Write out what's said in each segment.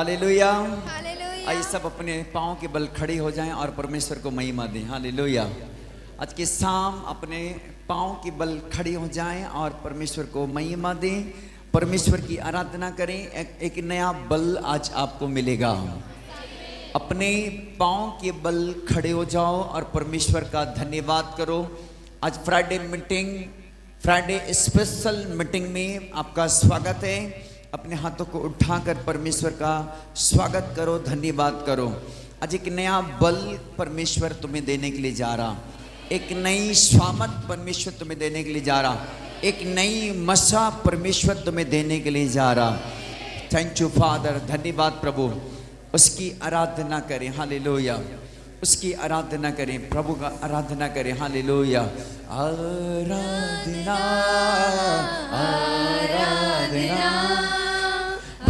Hallelujah. Hallelujah. आइए सब अपने पाँव के बल खड़े हो जाएं और परमेश्वर को महिमा दें। हालेलुया। आज के शाम अपने पाँव के बल खड़े हो जाएं और परमेश्वर को महिमा दें, परमेश्वर की आराधना करें। एक नया बल आज आपको मिलेगा। अपने पाँव के बल खड़े हो जाओ और परमेश्वर का धन्यवाद करो। आज फ्राइडे स्पेशल मीटिंग में आपका स्वागत है। अपने हाथों को उठाकर परमेश्वर का स्वागत करो, धन्यवाद करो। आज एक नया बल परमेश्वर तुम्हें देने के लिए जा रहा, एक नई स्वामत परमेश्वर तुम्हें देने के लिए जा रहा, एक नई मसा परमेश्वर तुम्हें देने के लिए जा रहा। थैंक यू फादर, धन्यवाद प्रभु। उसकी आराधना करें। हालेलुया। उसकी आराधना करें, प्रभु का आराधना करें। हालेलुया। आराधना आराधना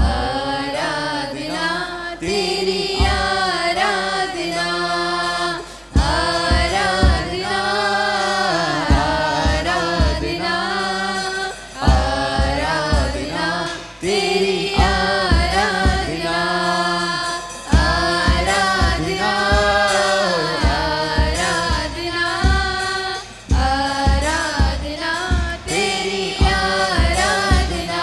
आराधना तेरी आराधना, आराधना आराधना आराधना तेरी आराधना, आराधना आराधना आराधना तेरी आराधना।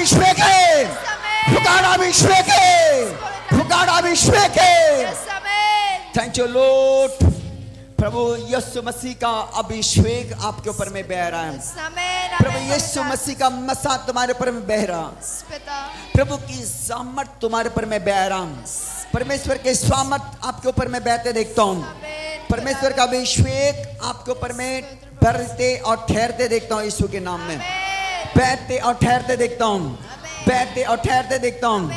अभिषेक है, पुकार अभिषेक है, पुकार अभिषेक है। Yes, amen. Thank you lord. प्रभु यीशु मसीह का अभिषेक आपके ऊपर में बह रहा है। Yes, amen. प्रभु Amen. यीशु मसीह का मसा तुम्हारे ऊपर में बह रहा। Yes, पिता। प्रभु की सामर्थ तुम्हारे ऊपर में बह रहा। परमेश्वर के सामर्थ आपके ऊपर में बहते देखता हूँ। Amen. परमेश्वर का अभिषेक आपके ऊपर में बहते और ठहरते देखता हूँ यीशु के नाम में। Amen. बहते और ठहरते देखता हूँ, बहते और ठहरते देखता हूँ,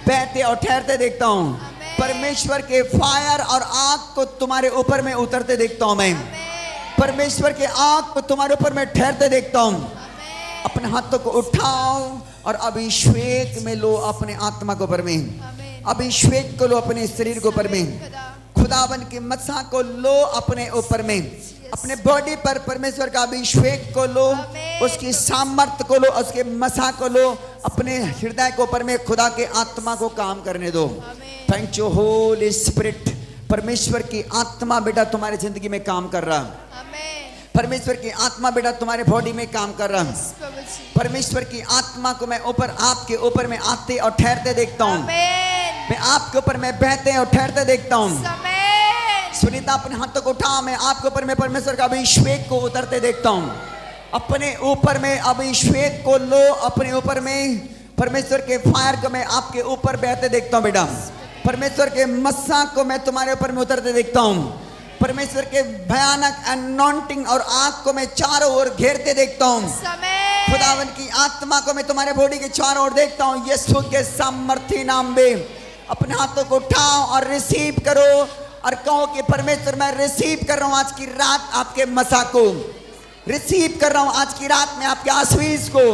बहते और ठहरते देखता हूँ। परमेश्वर के फायर और आग को तुम्हारे ऊपर में उतरते देखता हूँ मैं। Amen. परमेश्वर के आग को तुम्हारे ऊपर में ठहरते देखता हूँ। Amen. अपने हाथों को उठाओ और अभिषेक में लो अपने आत्मा को ऊपर में, Amen. अभिषेक को लो अपने शरीर को ऊपर में, पिता। खुदावन की मसा को लो अपने ऊपर में, अपने बॉडी पर परमेश्वर का अभिषेक को लो, आमीन। उसकी सामर्थ को लो, उसके मसा को लो, अपने हृदय को ऊपर में खुदा के आत्मा को काम करने दो। आमीन। Thank you Holi spirit. परमेश्वर की आत्मा बेटा तुम्हारी जिंदगी में काम कर रहा, Amen. परमेश्वर की आत्मा बेटा तुम्हारे बॉडी में काम कर रहा। Yes, प्रभु जी। परमेश्वर की आत्मा को मैं ऊपर आपके ऊपर में आते और ठहरते देखता हूँ। Amen. मैं आपके ऊपर में बहते और ठहरते देखता हूँ। Amen. सुनीता अपने हाथों को उठा, मैं आपके ऊपर में परमेश्वर का अभिषेक को उतरते देखता हूँ। अपने ऊपर में अभिषेक को लो, अपने ऊपर में परमेश्वर के फायर को मैं आपके ऊपर बहते देखता हूँ बेटा। परमेश्वर के मस्सा को मैं तुम्हारे ऊपर में उतरते देखता हूँ। परमेश्वर के भयानक अनॉन्टिंग और आग को मैं चारों ओर घेरते देखता हूँ। Amen. खुदावन की आत्मा को मैं तुम्हारे बॉडी के चारों ओर देखता हूँ। यीशु के सामर्थी नाम में अपने हाथों को उठाओ और रिसीव करो और कहो कि परमेश्वर मैं रिसीव कर रहा हूँ आज की रात आपके मसा को, रिसीव कर रहा हूँ आज की रात में आपके आशीष को,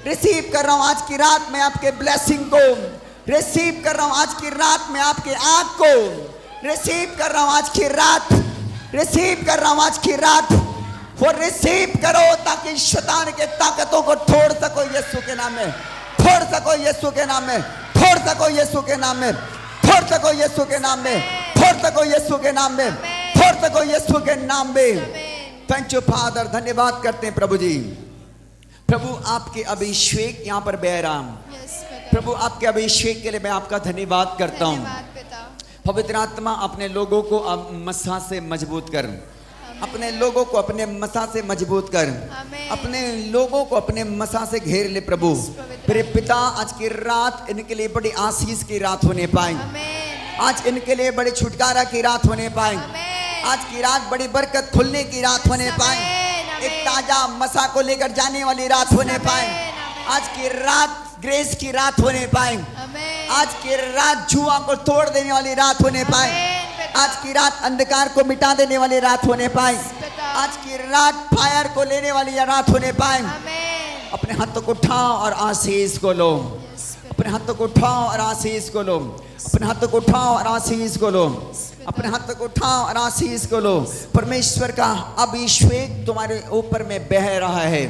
रिसीव कर रहा हूँ आज की रात में आपके ब्लेसिंग को, रिसीव कर रहा हूँ आज की रात में आपके आग को, रिसीव कर रहा हूँ आज की रात, रिसीव कर रहा हूँ आज की रात। वो रिसीव करो ताकि शैतान के ताकतों को तोड़ सको यीशु के नाम में, तोड़ सको यीशु के नाम में, तोड़ सको यीशु के नाम में, तोड़ सको यीशु के नाम में, तोड़ सको यीशु के नाम में, तोड़ सको यीशु के नाम में। Thank you father. धन्यवाद करते हैं प्रभु जी। प्रभु आपके अभिषेक यहाँ पर बह रहा। Yes, पिता। प्रभु आपके अभिषेक के लिए मैं आपका धन्यवाद करता हूँ। धन्यवाद पिता। पवित्र आत्मा अपने लोगों को अब मसा से मजबूत कर, अपने लोगों को अपने मसा से मजबूत कर, आमीन। अपने लोगों को अपने मसा से घेर ले प्रभु। मेरे पिता आज की रात इनके लिए बड़ी आशीष की रात होने पाए, Amen. आज इनके लिए बड़ी छुटकारा की रात होने पाए, Amen. आज की रात बड़ी बरकत खुलने की रात होने पाए, Amen. एक ताजा मसा को लेकर जाने वाली रात होने पाए, Amen. आज की रात ग्रेस की रात होने पाए, Amen. आज की रात जुआ को तोड़ देने वाली रात होने पाए, Amen, पिता। आज की रात अंधकार को मिटा देने वाली रात होने पाए, पिता। आज की रात फायर को लेने वाली रात होने पाए। Amen. अपने हाथों को उठाओ और आशीष को लो, Yes, पिता। अपने हाथों को उठाओ और आशीष को लो, अपने हाथों को उठाओ और आशीष को लो, अपने हाथों को उठाओ और आशीष को लो। परमेश्वर का अभिषेक तुम्हारे ऊपर में बह रहा है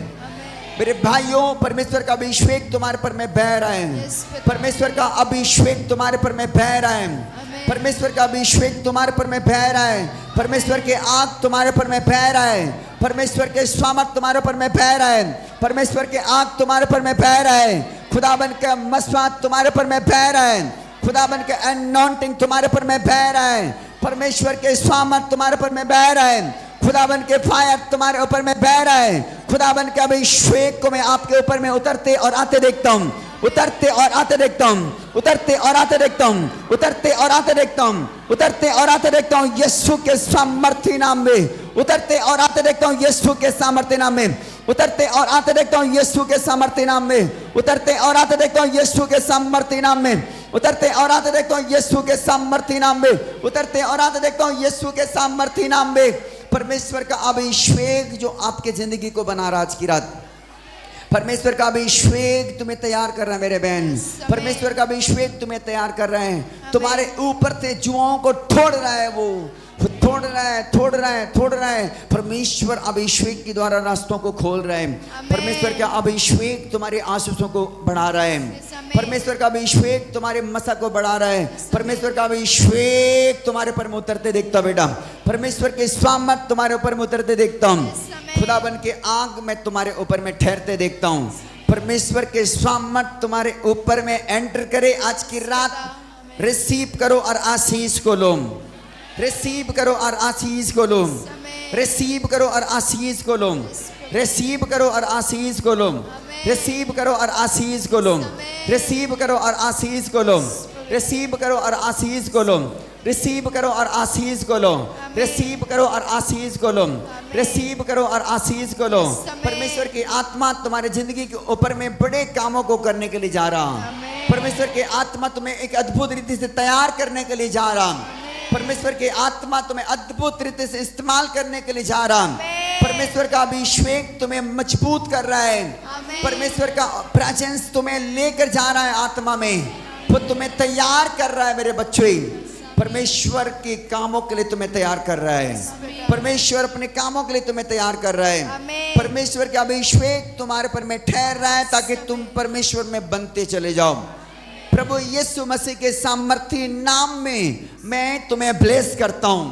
मेरे भाइयों, परमेश्वर का अभिषेक तुम्हारे पर में बह रहा है। Yes, पिता। परमेश्वर का अभिषेक तुम्हारे पर में बह रहा है। Amen. परमेश्वर का अभिषेक तुम्हारे पर में बह रहा है। परमेश्वर के आग तुम्हारे पर में बह रहा है। परमेश्वर के सामर्थ तुम्हारे पर में बह रहा है। परमेश्वर के आग तुम्हारे पर में बह रहा है। खुदाबंद का मसवात तुम्हारे पर में बह रहा है। खुदाबंद के अनॉन्टिंग तुम्हारे पर में बह रहा है। परमेश्वर के सामर्थ तुम्हारे पर में बह रहा है। खुदाबंद के फायर तुम्हारे ऊपर में बह रहा है। खुदाबंद के अभिषेक को मैं आपके ऊपर में उतरते और आते देखता हूँ, उतरते और आते देखता हूँ, उतरते और आते देखता हूँ, उतरते और आते देखता हूँ, उतरते और आते देखता हूँ यीशु के सामर्थी नाम में, उतरते और आते देखता हूँ यीशु के सामर्थी नाम में, उतरते और आते देखता हूँ यीशु के सामर्थी नाम में, उतरते और आते देखता हूँ यीशु के सामर्थी नाम में, उतरते और आते देखता हूँ यीशु के सामर्थी नाम में, उतरते और आते देखता हूँ यीशु के सामर्थी नाम में। परमेश्वर का अभिषेक जो आपके जिंदगी को बना रहा आज की रात, परमेश्वर का अभिषेक तुम्हें तैयार कर रहा है मेरे बहन। परमेश्वर का अभिषेक तुम्हें तैयार कर रहे हैं। तुम्हारे ऊपर से जुआओं को तोड़ रहा है, वो तोड़ रहा है, तोड़ रहा है, तोड़ रहा है। परमेश्वर अभिषेक के द्वारा रास्तों को खोल रहे हैं। परमेश्वर का अभिषेक तुम्हारे आशीषों को बढ़ा रहा है। परमेश्वर का अभिषेक तुम्हारे मसा को बढ़ा रहा है। परमेश्वर का अभिषेक तुम्हारे पर में उतरते देखता बेटा। परमेश्वर के सामर्थ तुम्हारे ऊपर में उतरते देखता हूँ। खुदाबंद के आग में तुम्हारे ऊपर में ठहरते देखता हूँ। परमेश्वर के सामर्थ तुम्हारे ऊपर में एंटर करे आज की रात। रिसीव करो और आशीष को लो, रिसीव करो और आशीष को लो, रिसीव करो और आशीष को लो, रिसीव करो और आशीष को लो, रिसीव करो और आशीष को लो, रिसीव करो और आशीष को लो, रिसीव करो और आशीष को लो, रिसीव करो और आशीष को लो, रिसीव करो और आशीष को लो, रिसीव करो और आशीष को लो। परमेश्वर की आत्मा तुम्हारे जिंदगी के ऊपर में बड़े कामों को करने के लिए जा रहा। परमेश्वर की आत्मा तुम्हें एक अद्भुत रीति से तैयार करने के लिए जा रहा। परमेश्वर की आत्मा तुम्हें अद्भुत रीति से इस्तेमाल करने के लिए जा रहा। परमेश्वर का अभिषेक तुम्हें मजबूत कर रहा है। परमेश्वर का प्रेजेंस तुम्हें लेकर जा रहा है आत्मा में, वो तुम्हें तैयार कर रहा है मेरे बच्चों। परमेश्वर के कामों के लिए तुम्हें तैयार कर रहा है। परमेश्वर अपने कामों के लिए तुम्हें तैयार कर रहा है। परमेश्वर का अभिषेक तुम्हारे पर में ठहर रहा है ताकि तुम परमेश्वर में बनते चले जाओ। प्रभु यीशु मसीह के सामर्थी नाम में मैं तुम्हें ब्लेस करता हूं,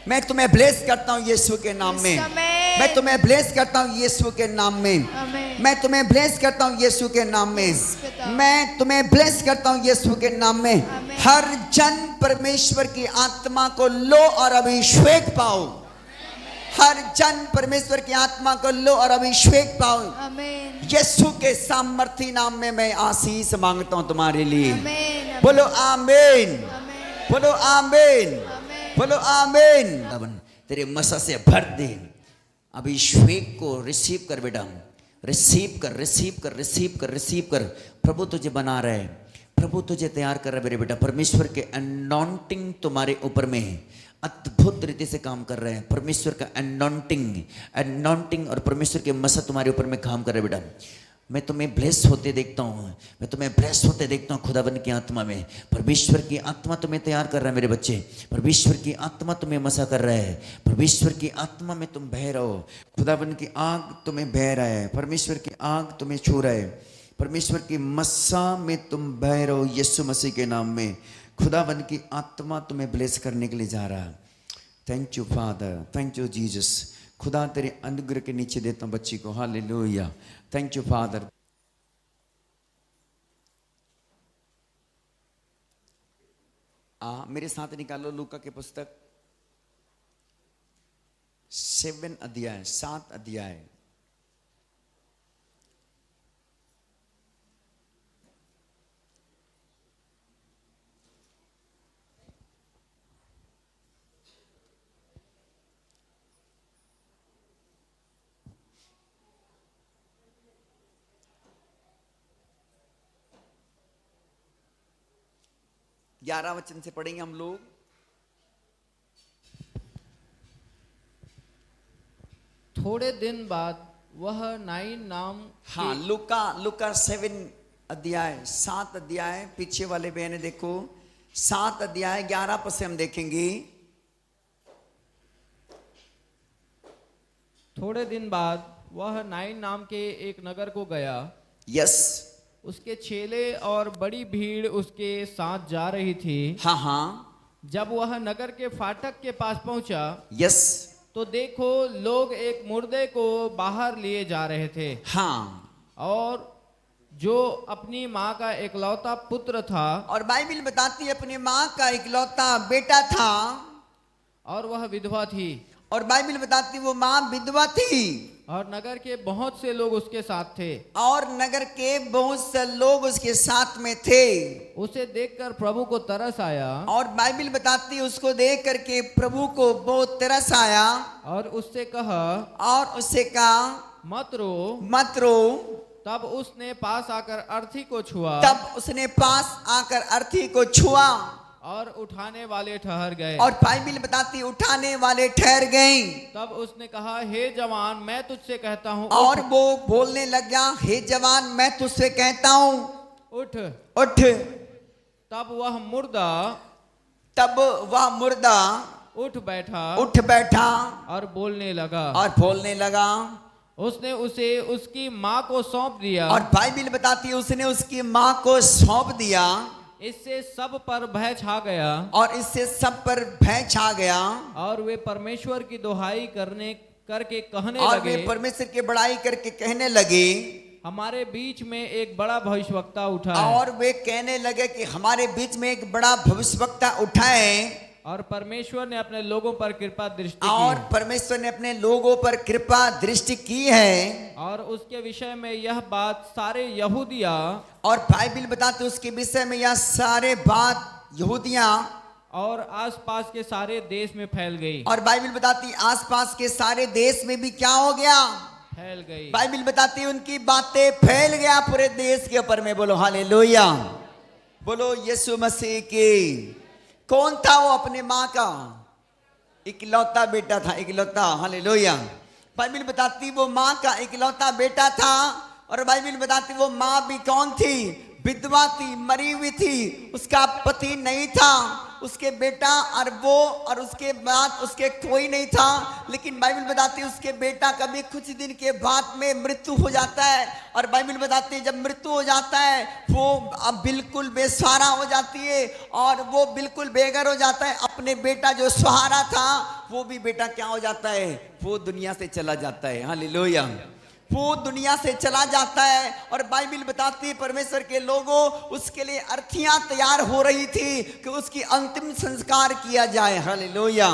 मैं तुम्हें ब्लेस करता हूं यीशु के नाम में, मैं तुम्हें ब्लेस करता हूं यीशु के नाम में, मैं तुम्हें ब्लेस करता हूं यीशु के नाम में, मैं तुम्हें ब्लेस करता हूं यीशु के नाम में। हर जन परमेश्वर की आत्मा को लो और अभिषेक पाओ, हर जन परमेश्वर की आत्मा को लो और अभिषेक पाओ। यीशु के सामर्थी नाम में मैं आशीष मांगता हूं तुम्हारे लिए। बोलो आमीन, बोलो आमीन, बोलो आमीन। तेरे मसा से भर दे, अभिषेक को रिसीव कर बेटा, रिसीव कर, रिसीव कर, रिसीव कर, रिसीव कर। प्रभु तुझे बना रहा है, प्रभु तुझे तैयार कर रहा है मेरे बेटा। परमेश्वर के अनॉइंटिंग तुम्हारे ऊपर में है, अद्भुत रीति से काम कर रहे हैं। परमेश्वर का अनॉइंटिंग, अनॉइंटिंग और परमेश्वर के मसा तुम्हारे ऊपर में काम कर रहे बेटा। मैं तुम्हें ब्लेस होते देखता हूँ, मैं तुम्हें ब्लेस होते देखता हूँ खुदावन की आत्मा में। परमेश्वर की आत्मा तुम्हें तैयार कर रहा है मेरे बच्चे, परमेश्वर की आत्मा तुम्हें मसा कर रहा है, परमेश्वर की आत्मा में तुम बह रहो। खुदावन की आग तुम्हें बह रहा है, परमेश्वर की आग तुम्हें छू रहा है, परमेश्वर की मसा में तुम बह रहो यीशु मसीह के नाम में। खुदावन की आत्मा तुम्हें ब्लेस करने के लिए जा रहा है। Thank you father, thank you Jesus. खुदा तेरे अनुग्रह के नीचे देता हूँ बच्ची को। Hallelujah, thank you father. मेरे साथ निकालो लूका की पुस्तक 7 अध्याय, 7 अध्याय। ग्यारह वचन से पढ़ेंगे हम लोग। थोड़े दिन बाद वह नाइन नाम हाँ, लूका 7 अध्याय, 7 अध्याय। पीछे वाले बहने देखो, 7 अध्याय 11 पद से हम देखेंगे। थोड़े दिन बाद वह नाइन नाम के एक नगर को गया। यस, उसके चेले और बड़ी भीड़ उसके साथ जा रही थी। हाँ हाँ। जब वह नगर के फाटक के पास पहुंचा, यस, तो देखो लोग एक मुर्दे को बाहर लिए जा रहे थे। हाँ। और जो अपनी माँ का इकलौता पुत्र था, और बाइबल बताती है अपनी माँ का इकलौता बेटा था, और वह विधवा थी। और बाइबल बताती वो माँ विधवा थी, और नगर के बहुत से लोग उसके साथ थे, और नगर के बहुत से लोग उसके साथ में थे। उसे देखकर प्रभु को तरस आया। और बाइबल बताती है उसको देख करके प्रभु को बहुत तरस आया। और उससे कहा, और उससे कहा मत रो, मत रो। तब उसने पास आकर अर्थी को छुआ, तब उसने पास आकर अर्थी को छुआ, और उठाने वाले ठहर गए। और बाइबल बताती उठाने वाले ठहर गए। तब उसने कहा, हे जवान, मैं तुझसे कहता हूँ, और वो बोलने लगा, हे जवान मैं तुझसे कहता हूँ उठ, उठ। तब वह मुर्दा उठ बैठा, और बोलने लगा। उसने उसे उसकी माँ को सौंप दिया। और बाइबल बताती है उसने उसकी माँ को सौंप दिया। इससे सब पर भय छा गया, और इससे सब पर भय छा गया। और वे परमेश्वर की दुहाई करके कहने और लगे, वे परमेश्वर की बड़ाई करके कहने लगे, हमारे बीच में एक बड़ा भविष्यवक्ता उठा है और वे कहने लगे कि हमारे बीच में एक बड़ा भविष्यवक्ता उठा है और परमेश्वर ने अपने लोगों पर कृपा दृष्टि और की परमेश्वर ने अपने लोगों पर कृपा दृष्टि की है। और उसके विषय में यह बात सारे यहूदिया और बाइबल बताते उसके विषय में यह सारे बात यहूदियां और आसपास के सारे देश में फैल गई और बाइबल बताती आसपास के सारे देश में भी क्या हो गया, फैल गई। बाइबल बताती उनकी बातें फैल गया पूरे देश के ऊपर में। बोलो हालेलुया, बोलो यीशु मसीह की। कौन था वो? अपने माँ का इकलौता बेटा था, इकलौता। हालेलुया। बाइबल बताती वो माँ का इकलौता बेटा था और बाइबल बताती वो माँ भी कौन थी? विधवा थी, मरी हुई थी, उसका पति नहीं था, उसके बेटा और वो और उसके बाद उसके कोई नहीं था। लेकिन बाइबल बताती है उसके बेटा का भी कुछ दिन के बाद में मृत्यु हो जाता है और बाइबल बताती है जब मृत्यु हो जाता है वो अब बिल्कुल बेसहारा हो जाती है और वो बिल्कुल बेघर हो जाता है। अपने बेटा जो सहारा था वो भी बेटा क्या हो जाता है? वो दुनिया से चला जाता है। हालेलुया, वो दुनिया से चला जाता है और बाइबल बताती है परमेश्वर के लोगों उसके लिए अर्थियां तैयार हो रही थी कि उसकी अंतिम संस्कार किया जाए। हालेलुया,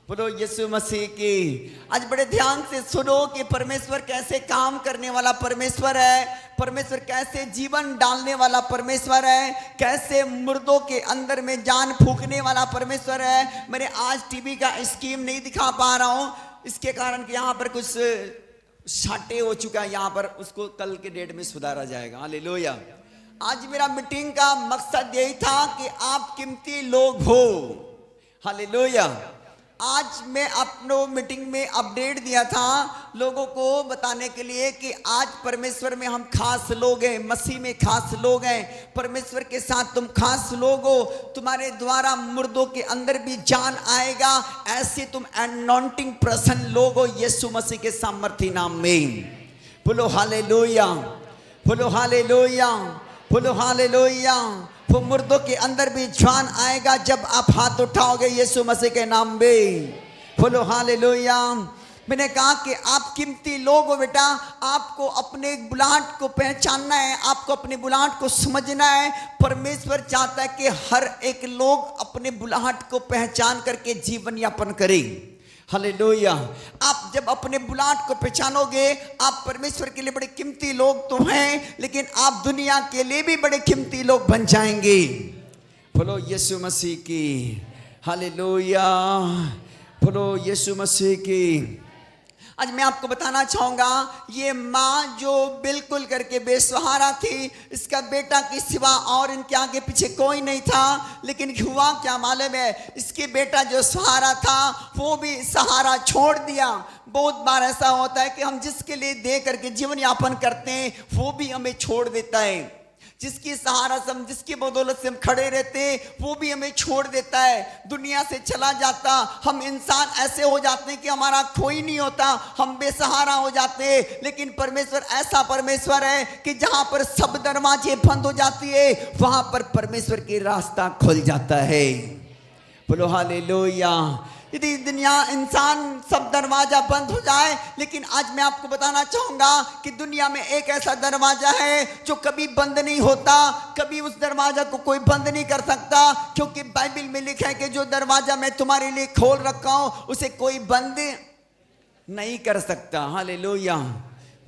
बोलो यीशु मसीह की। आज बड़े ध्यान से सुनो कि परमेश्वर कैसे काम करने वाला परमेश्वर है, परमेश्वर कैसे जीवन डालने वाला परमेश्वर है, कैसे मुर्दों के अंदर में जान फूंकने वाला परमेश्वर है। मैंने आज टीवी का स्कीम नहीं दिखा पा रहा हूं इसके कारण कि यहाँ पर कुछ छाटे हो चुका है, यहाँ पर उसको कल के डेट में सुधारा जाएगा। हालेलुया। आज मेरा मीटिंग का मकसद यही था कि आप कीमती लोग हो। हालेलुया। आज मैं अपनो मीटिंग में अपडेट दिया था लोगों को बताने के लिए कि आज परमेश्वर में हम खास लोग हैं, मसीह में खास लोग हैं, परमेश्वर के साथ तुम खास लोग हो, तुम्हारे द्वारा मुर्दों के अंदर भी जान आएगा, ऐसे तुम अनॉइंटिंग पर्सन लोग हो यीशु मसीह के सामर्थी नाम में। बोलो हालेलुया, बोलो हालेलुया, बोलो हालेलुया। वो मुर्दों के अंदर भी जान आएगा जब आप हाथ उठाओगे यीशु मसीह के नाम में। बोलो हालेलुया। मैंने कहा कि आप कीमती लोग हो बेटा, आपको अपने बुलाहट को पहचानना है, आपको अपने बुलाहट को समझना है। परमेश्वर चाहता है कि हर एक लोग अपने बुलाहट को पहचान करके जीवन यापन करें। हालेलुया। आप जब अपने बुलाहट को पहचानोगे आप परमेश्वर के लिए बड़े कीमती लोग तो हैं लेकिन आप दुनिया के लिए भी बड़े कीमती लोग बन जाएंगे। बोलो यीशु मसीह की। हालेलुया, बोलो यीशु मसीह की। आज मैं आपको बताना चाहूंगा ये माँ जो बिल्कुल करके बेसहारा थी, इसका बेटा की सिवा और इनके आगे पीछे कोई नहीं था, लेकिन हुआ क्या मालूम है, इसके बेटा जो सहारा था वो भी सहारा छोड़ दिया। बहुत बार ऐसा होता है कि हम जिसके लिए दे करके जीवन यापन करते हैं वो भी हमें छोड़ देता है, जिसकी सहारा से हम जिसकी बदौलत से हम खड़े रहते हैं वो भी हमें छोड़ देता है, दुनिया से चला जाता। हम इंसान ऐसे हो जाते हैं कि हमारा कोई नहीं होता, हम बेसहारा हो जाते हैं। लेकिन परमेश्वर ऐसा परमेश्वर है कि जहां पर सब दरवाजे बंद हो जाती है वहां पर परमेश्वर की रास्ता खुल जाता है। बोलो हालेलुया। यदि दुनिया इंसान सब दरवाजा बंद हो जाए, लेकिन आज मैं आपको बताना चाहूंगा कि दुनिया में एक ऐसा दरवाजा है जो कभी बंद नहीं होता, कभी उस दरवाजा को कोई बंद नहीं कर सकता, क्योंकि बाइबल में लिखा है कि जो दरवाजा मैं तुम्हारे लिए खोल रखा हूं उसे कोई बंद नहीं कर सकता। हालेलुया,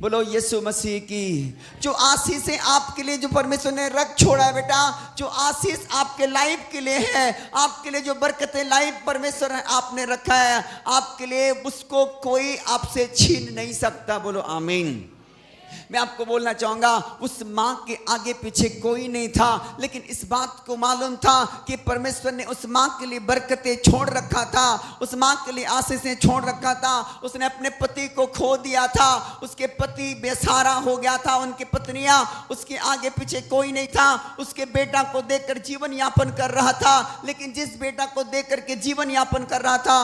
बोलो यीशु मसीह की। जो आशीष है आपके लिए जो परमेश्वर ने रख छोड़ा है बेटा, जो आशीष आपके लाइफ के लिए है, आपके लिए जो बरकतें लाइफ परमेश्वर है आपने रखा है आपके लिए, उसको कोई आपसे छीन नहीं सकता। बोलो आमीन। मैं आपको बोलना चाहूंगा उस माँ के आगे पीछे कोई नहीं था, लेकिन इस बात को मालूम था कि परमेश्वर ने उस माँ के लिए बरकतें छोड़ रखा था, उस माँ के लिए आशीषें छोड़ रखा था। उसने अपने पति को खो दिया था, उसके पति बेसहारा हो गया था, उनकी पत्नियां उसके आगे पीछे कोई नहीं था, उसके बेटा को देखकर जीवन यापन कर रहा था। लेकिन जिस बेटा को देख करके जीवन यापन कर रहा था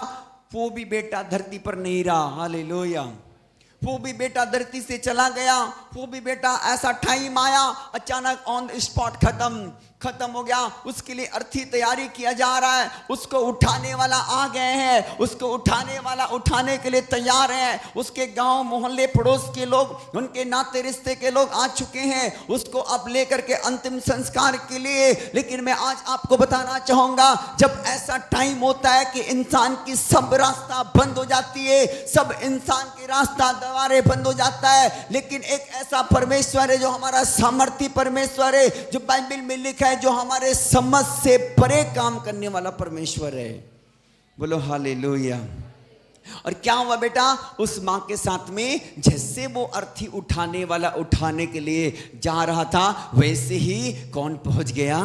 वो भी बेटा धरती पर नहीं रहा। हालेलुया, वो भी बेटा धरती से चला गया। वो भी बेटा ऐसा टाइम आया, अचानक ऑन द स्पॉट खत्म हो गया। उसके लिए अर्थी तैयारी किया जा रहा है। उसको उठाने वाला आ गए हैं, उसको उठाने वाला उठाने के लिए तैयार है। उसके गांव मोहल्ले पड़ोस के लोग, उनके नाते रिश्ते के लोग आ चुके हैं उसको अब लेकर के अंतिम संस्कार के लिए। लेकिन मैं आज आपको बताना चाहूंगा, जब ऐसा टाइम होता है कि इंसान की सब रास्ता बंद हो जाती है, सब इंसान के रास्ता द्वारे बंद हो जाता है, लेकिन एक ऐसा परमेश्वर है जो हमारा सामर्थी परमेश्वर है, जो बाइबल में लिखा है, जो हमारे समझ से परे काम करने वाला परमेश्वर है। बोलो हालेलुया। और क्या हुआ बेटा, उस मां के साथ में जैसे वो अर्थी उठाने वाला उठाने के लिए जा रहा था, वैसे ही कौन पहुंच गया?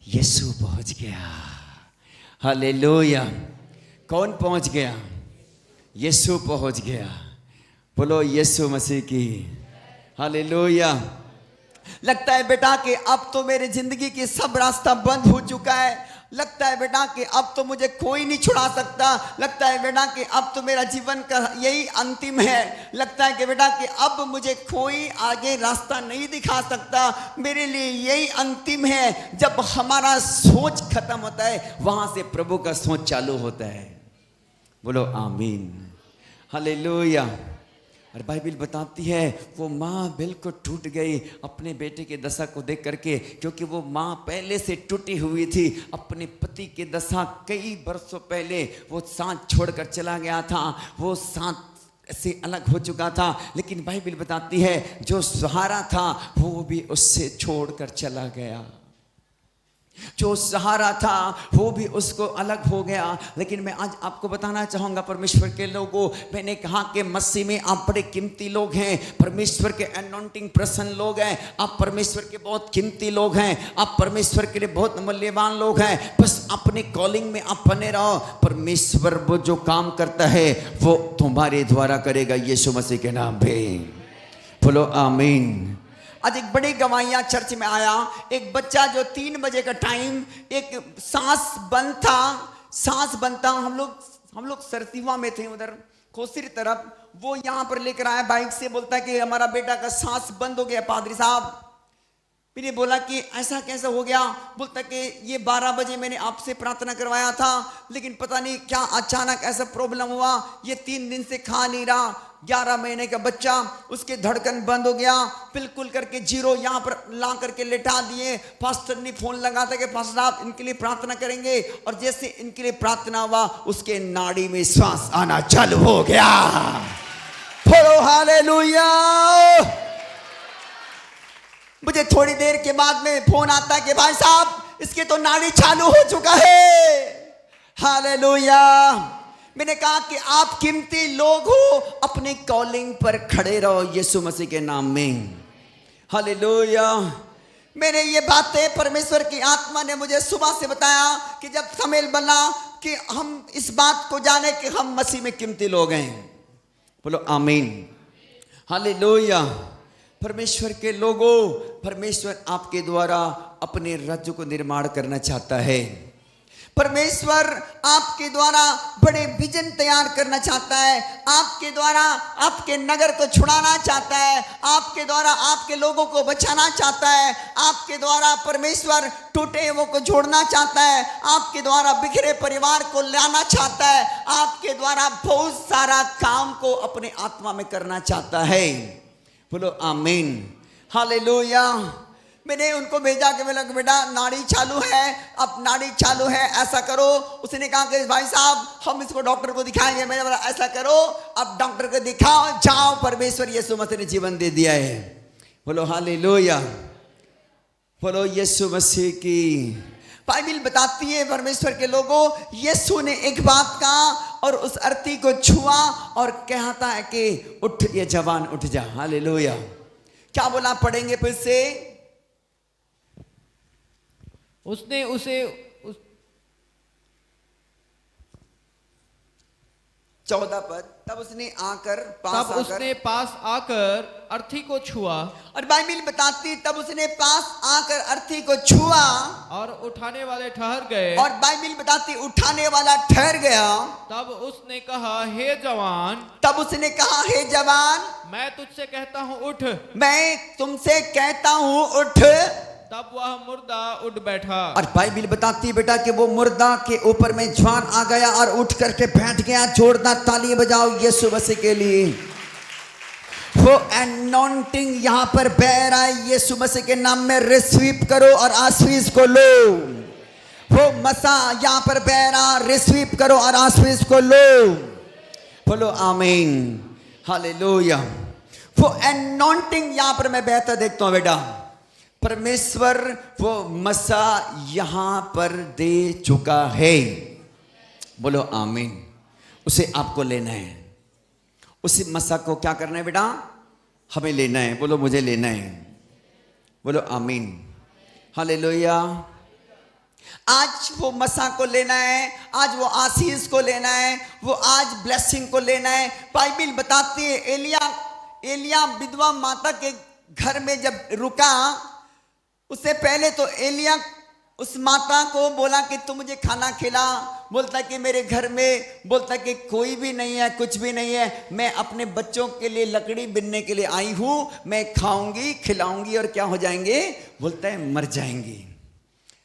यीशु पहुंच गया। हालेलुया। कौन पहुंच गया? यीशु पहुंच गया। बोलो यीशु मसीह की हालेलुया। लगता है बेटा कि अब तो मेरी जिंदगी की सब रास्ता बंद हो चुका है। लगता है बेटा कि अब तो मुझे कोई नहीं छुड़ा सकता। लगता है बेटा कि अब तो मेरा जीवन का यही अंतिम है। लगता है कि बेटा कि अब मुझे कोई आगे रास्ता नहीं दिखा सकता, मेरे लिए यही अंतिम है। जब हमारा सोच खत्म होता है, वहां से प्रभु का सोच चालू होता है। बोलो आमीन हालेलुया। और बाइबल बताती है वो माँ बिल्कुल टूट गई अपने बेटे के दशा को देख करके, क्योंकि वो माँ पहले से टूटी हुई थी। अपने पति के दशा कई बरसों पहले वो साथ छोड़कर चला गया था, वो साथ से अलग हो चुका था। लेकिन बाइबल बताती है जो सहारा था वो भी उससे छोड़कर चला गया। जो सहारा था वो भी उसको अलग हो गया। लेकिन मैं आज आपको बताना चाहूंगा परमेश्वर के लोगों, मैंने कहा कि मसीह में आप बड़े कीमती लोग हैं, परमेश्वर के अनॉइंटिंग प्रसन्न लोग हैं, आप परमेश्वर के बहुत कीमती लोग हैं, आप परमेश्वर के लिए बहुत मूल्यवान लोग हैं। बस अपने कॉलिंग में आप बने रहो। परमेश्वर वो जो काम करता है वो तुम्हारे द्वारा करेगा, यीशु मसीह के नाम पे। बोलो आमीन। आज एक बड़ी गवाहियां चर्च में आया। एक बच्चा जो 3 बजे का टाइम, एक सांस बंद था। हम लोग सरसीवा में थे, उधर खोसिर तरफ। वो यहाँ पर लेकर आया बाइक से, बोलता है कि हमारा बेटा का सांस बंद हो गया पादरी साहब। मैंने बोला कि ऐसा कैसे हो गया? बोलता कि ये 12 बजे मैंने आपसे प्रार्थना करवाया था, लेकिन पता नहीं क्या अचानक ऐसा प्रॉब्लम हुआ, ये 3 दिन से खा नहीं रहा। 11 महीने का बच्चा, उसके धड़कन बंद हो गया बिल्कुल करके जीरो। यहाँ पर ला करके लेटा दिए। पास्टर ने फोन लगा था कि पास्टर साहब इनके लिए प्रार्थना करेंगे, और जैसे इनके लिए प्रार्थना हुआ उसके नाड़ी में श्वास आना चालू हो गया। बोलो हालेलुया। मुझे थोड़ी देर के बाद में फोन आता है कि भाई साहब इसके तो नाड़ी चालू हो चुका है। हालेलुया। मैंने कहा कि आप कीमती लोग हो, अपने कॉलिंग पर खड़े रहो यीशु मसीह के नाम में। हालेलुया। मैंने ये बातें परमेश्वर की आत्मा ने मुझे सुबह से बताया कि जब समय बना कि हम इस बात को जाने कि हम मसीह में कीमती लोग हैं। बोलो आमीन हालेलुया। परमेश्वर के लोगों, परमेश्वर आपके द्वारा अपने राज्य को निर्माण करना चाहता है। परमेश्वर आपके द्वारा बड़े विजन तैयार करना चाहता है। आपके द्वारा आपके नगर को छुड़ाना चाहता है। आपके द्वारा आपके लोगों को बचाना चाहता है। आपके द्वारा परमेश्वर टूटे हुओं को जोड़ना चाहता है। आपके द्वारा बिखरे परिवार को लाना चाहता है। आपके द्वारा बहुत सारा काम को अपने आत्मा में करना चाहता है। बोलो आमीन हालेलुया। मैंने उनको भेजा कि बोला बेटा नाड़ी चालू है, अब नाड़ी चालू है, ऐसा करो। उसने कहा कि भाई साहब हम इसको डॉक्टर को दिखाएंगे। मैंने बोला ऐसा करो, अब डॉक्टर को दिखाओ, जाओ, परमेश्वर यीशु मसीह ने जीवन दे दिया है। बोलो हालेलुया। बोलो यीशु मसीह की। बाइबल बताती है परमेश्वर के लोगों, यीशु ने एक बात कहा और उस अर्थी को छुआ और कहता है कि उठ ये जवान उठ जा। हालेलुया। क्या बोला पढ़ेंगे फिर से? उसने उसे 14 पद, तब उसने आकर पास आकर अर्थी को छुआ, और बाइबिल बताती तब उसने पास आकर अर्थी को छुआ, और उठाने वाले ठहर गए, और बाइबिल बताती उठाने वाला ठहर गया। तब उसने कहा, हे जवान, तब उसने कहा, हे जवान, मैं तुझसे कहता हूँ उठ। मैं तुमसे कहता हूँ उठ। तब वह मुर्दा उठ बैठा। और बाइबिल बताती बेटा कि वो मुर्दा के ऊपर में ज्वान आ गया और उठ करके बैठ गया। जोरदार ताली बजाओ यीशु मसीह के लिए। वो एनॉन्टिंग यहाँ पर बह रहा है, यीशु मसीह के नाम में रिसीव करो और आशीष को लो। वो मसा यहाँ पर बह रहा, रिसीव करो और आशीष को लो। बोलो आमीन, हालेलुया। वो एनॉन्टिंग यहाँ पर मैं बहता देखता हूँ बेटा। परमेश्वर वो मसा यहां पर दे चुका है। बोलो आमीन। उसे आपको लेना है। उसी मसा को क्या करना है बेटा? हमें लेना है। बोलो मुझे लेना है। बोलो आमीन, हालेलुया। आज वो मसा को लेना है, आज वो आशीष को लेना है, वो आज ब्लेसिंग को लेना है। बाइबिल बताती है एलिया विधवा माता के घर में जब रुका, उससे पहले तो एलिया उस माता को बोला कि तू मुझे खाना खिला। बोलता कि मेरे घर में बोलता कि कोई भी नहीं है, कुछ भी नहीं है, मैं अपने बच्चों के लिए लकड़ी बिनने के लिए आई हूं, मैं खाऊंगी खिलाऊंगी और क्या हो जाएंगे? बोलता है मर जाएंगी।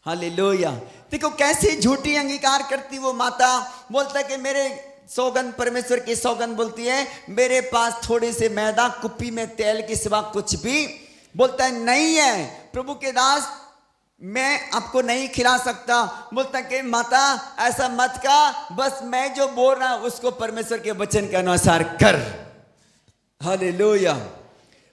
हालेलुया। देखो कैसे झूठी अंगीकार करती वो माता। बोलता कि मेरे सौगंध, परमेश्वर की सौगंध बोलती है, मेरे पास थोड़े से मैदा कुप्पी में तेल के सिवा कुछ भी बोलता है नहीं है। प्रभु के दास मैं आपको नहीं खिला सकता। बोलता कि माता ऐसा मत का, बस मैं जो बोल रहा हूं उसको परमेश्वर के वचन के अनुसार कर। हालेलुया।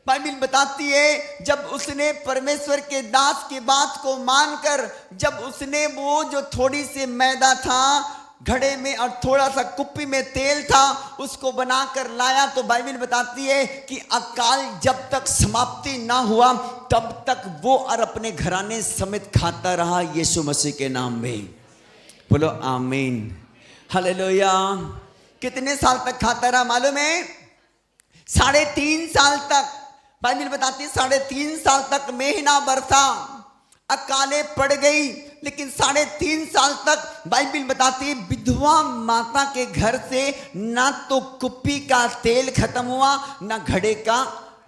बाइबिल बताती है जब उसने परमेश्वर के दास की बात को मानकर, जब उसने वो जो थोड़ी सी मैदा था घड़े में और थोड़ा सा कुप्पी में तेल था उसको बनाकर लाया, तो बाइबिल बताती है कि अकाल जब तक समाप्ति ना हुआ तब तक वो और अपने घराने समेत खाता रहा यीशु मसीह के नाम में। बोलो आमीन, हालेलुया। कितने साल तक खाता रहा मालूम है? 3.5 साल तक। बाइबिल बताती है 3.5 साल तक महीना बरसा, अकाले पड़ गई, लेकिन 3.5 साल तक बाइबिल बताती है विधवा माता के घर से ना तो कुप्पी का तेल खत्म हुआ ना घड़े का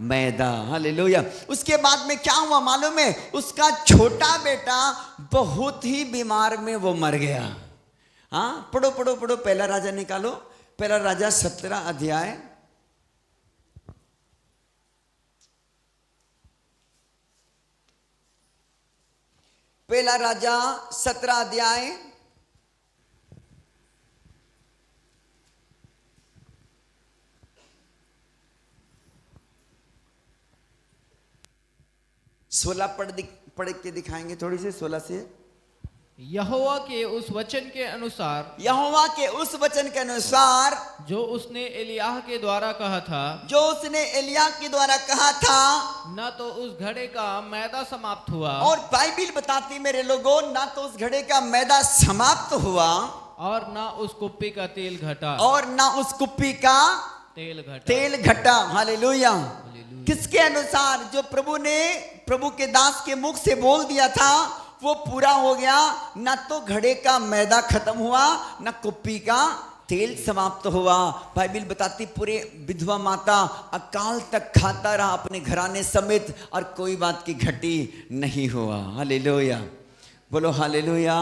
मैदा। हालेलुया। उसके बाद में क्या हुआ मालूम है? उसका छोटा बेटा बहुत ही बीमार में वो मर गया। हाँ, पढ़ो पढ़ो पढ़ो, पहला राजा निकालो, पहला राजा 17 अध्याय। पहला राजा 17 अध्याय 16 पढ़ के दिखाएंगे थोड़ी सी 16 से। यहोवा के उस वचन के अनुसार, यहोवा के उस वचन के अनुसार जो उसने एलियाह के द्वारा कहा था, जो उसने एलिया के द्वारा कहा था, न तो उस घड़े का मैदा समाप्त हुआ, और बाइबिल बताती मेरे लोगों, ना तो उस घड़े का मैदा समाप्त हुआ और ना उस कुप्पी का तेल घटा, और ना उस कुप्पी का तेल घटा। हालेलुया। किसके अनुसार? जो प्रभु ने प्रभु के दास के मुख से बोल दिया था वो पूरा हो गया। ना तो घड़े का मैदा खत्म हुआ ना कुप्पी का तेल समाप्त हुआ। बाइबिल बताती पूरे विधवा माता अकाल तक खाता रहा अपने घराने समेत और कोई बात की घटी नहीं हुआ। हालेलुया। बोलो हालेलुया।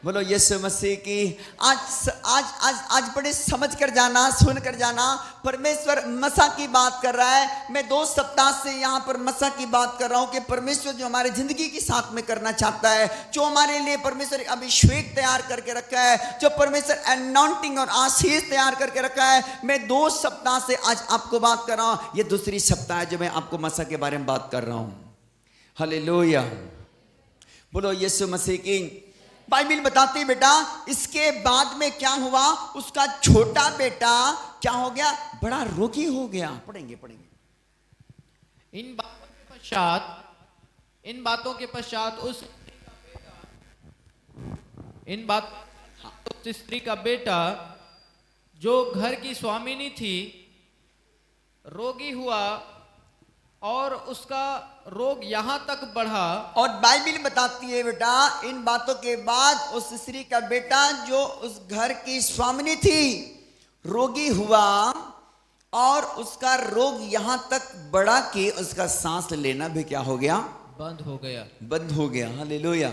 बोलो यीशु मसीह की। आज आज आज आज बड़े समझ कर जाना, सुन कर जाना। परमेश्वर मसा की बात कर रहा है। मैं 2 सप्ताह से यहाँ पर मसा की बात कर रहा हूँ कि परमेश्वर जो हमारे जिंदगी के साथ में करना चाहता है, जो हमारे लिए परमेश्वर अभिषेक तैयार करके रखा है, जो परमेश्वर अनॉइंटिंग और आशीष तैयार करके रखा है, मैं 2 सप्ताह से आज आपको बात कर रहा हूँ। ये दूसरी सप्ताह है जो मैं आपको मसा के बारे में बात कर रहा हूँ। हालेलुया। बोलो यीशु मसीह की। बाइबिल बताती है बेटा इसके बाद में क्या हुआ? उसका छोटा बेटा क्या हो गया? बड़ा रोगी हो गया। पढ़ेंगे। इन बातों के पश्चात उस स्त्री का बेटा जो घर की स्वामिनी थी रोगी हुआ और उसका रोग यहाँ तक बढ़ा। और बाइबिल बताती है बेटा, इन बातों के बाद उस स्त्री का बेटा जो उस घर की स्वामिनी थी रोगी हुआ और उसका रोग यहाँ तक बढ़ा कि उसका सांस लेना भी क्या हो गया? बंद हो गया। बंद हो गया। हालेलुया।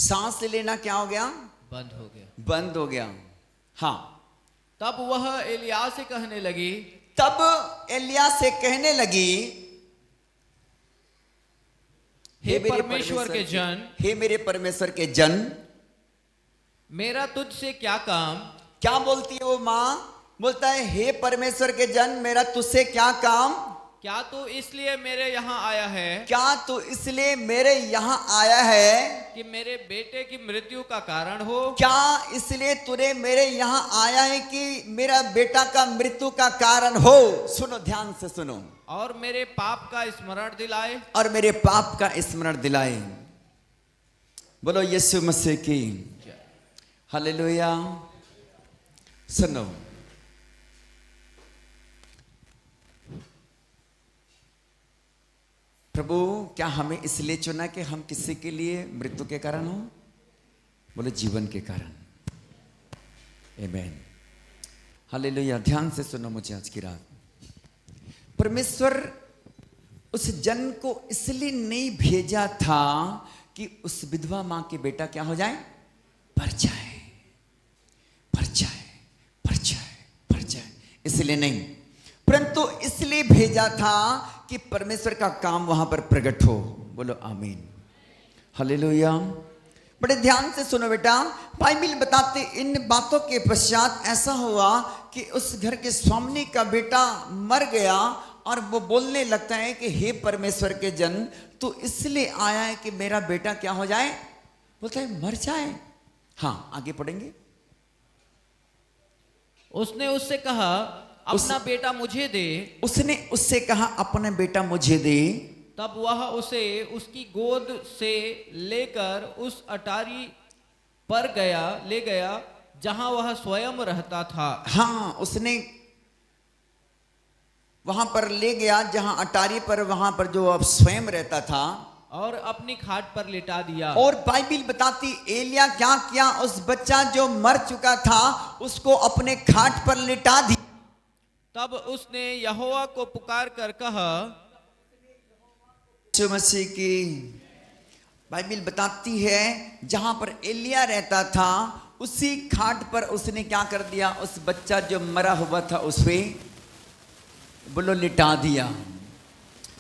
सांस लेना क्या हो गया? बंद हो गया। बंद हो गया। हाँ। तब वह एलिया से कहने लगी, तब एलिया से कहने लगी, हे परमेश्वर के जन, हे मेरे परमेश्वर के जन, मेरा तुझसे क्या काम? क्या बोलती है वो माँ? बोलता है, हे परमेश्वर के जन, मेरा तुझसे क्या काम? क्या तू इसलिए मेरे यहाँ आया है? क्या तू इसलिए मेरे यहाँ आया है कि मेरे बेटे की मृत्यु का कारण हो? क्या इसलिए तूने मेरे यहाँ आया है कि मेरा बेटा का मृत्यु का कारण हो? सुनो, ध्यान से सुनो। और मेरे पाप का स्मरण दिलाए। और मेरे पाप का स्मरण दिलाए। बोलो यीशु मसीह की हालेलुया। सुनो, प्रभु क्या हमें इसलिए चुना कि हम किसी के लिए मृत्यु के कारण हो? बोले जीवन के कारण। आमीन। हालेलुया। ध्यान से सुनो मुझे आज की रात। परमेश्वर उस जन को इसलिए नहीं भेजा था कि उस विधवा मां के बेटा क्या हो जाए? पर जाए, पर जाए, पर जाए, पर जाए, इसलिए नहीं, परंतु इसलिए भेजा था कि परमेश्वर का काम वहां पर प्रकट हो। बोलो आमीन। हालेलुया। बड़े ध्यान से सुनो बेटा। बाइबिल बताते इन बातों के पश्चात ऐसा हुआ कि उस घर के स्वामी का बेटा मर गया और वो बोलने लगता है कि हे परमेश्वर के जन, तू इसलिए आया है कि मेरा बेटा क्या हो जाए? बोलता है मर जाए। हाँ, आगे पढ़ेंगे। उसने उससे कहा, अपना बेटा मुझे दे। उसने उससे कहा, अपना बेटा मुझे दे। तब वह उसे उसकी गोद से लेकर उस अटारी पर ले गया जहां वह स्वयं रहता था। हाँ, उसने वहां पर ले गया जहां अटारी पर, वहां पर जो अब स्वयं रहता था, और अपनी खाट पर लिटा दिया। और बाइबिल बताती एलिया क्या किया? उस बच्चा जो मर चुका था उसको अपने खाट पर लिटा दिया। तब उसने यहोवा को पुकार कर कहा, यीशु मसीह की बाइबिल बताती है जहां पर एलिया रहता था उसी खाट पर उसने क्या कर दिया? उस बच्चा जो मरा हुआ था उसपे बोलो लिटा दिया।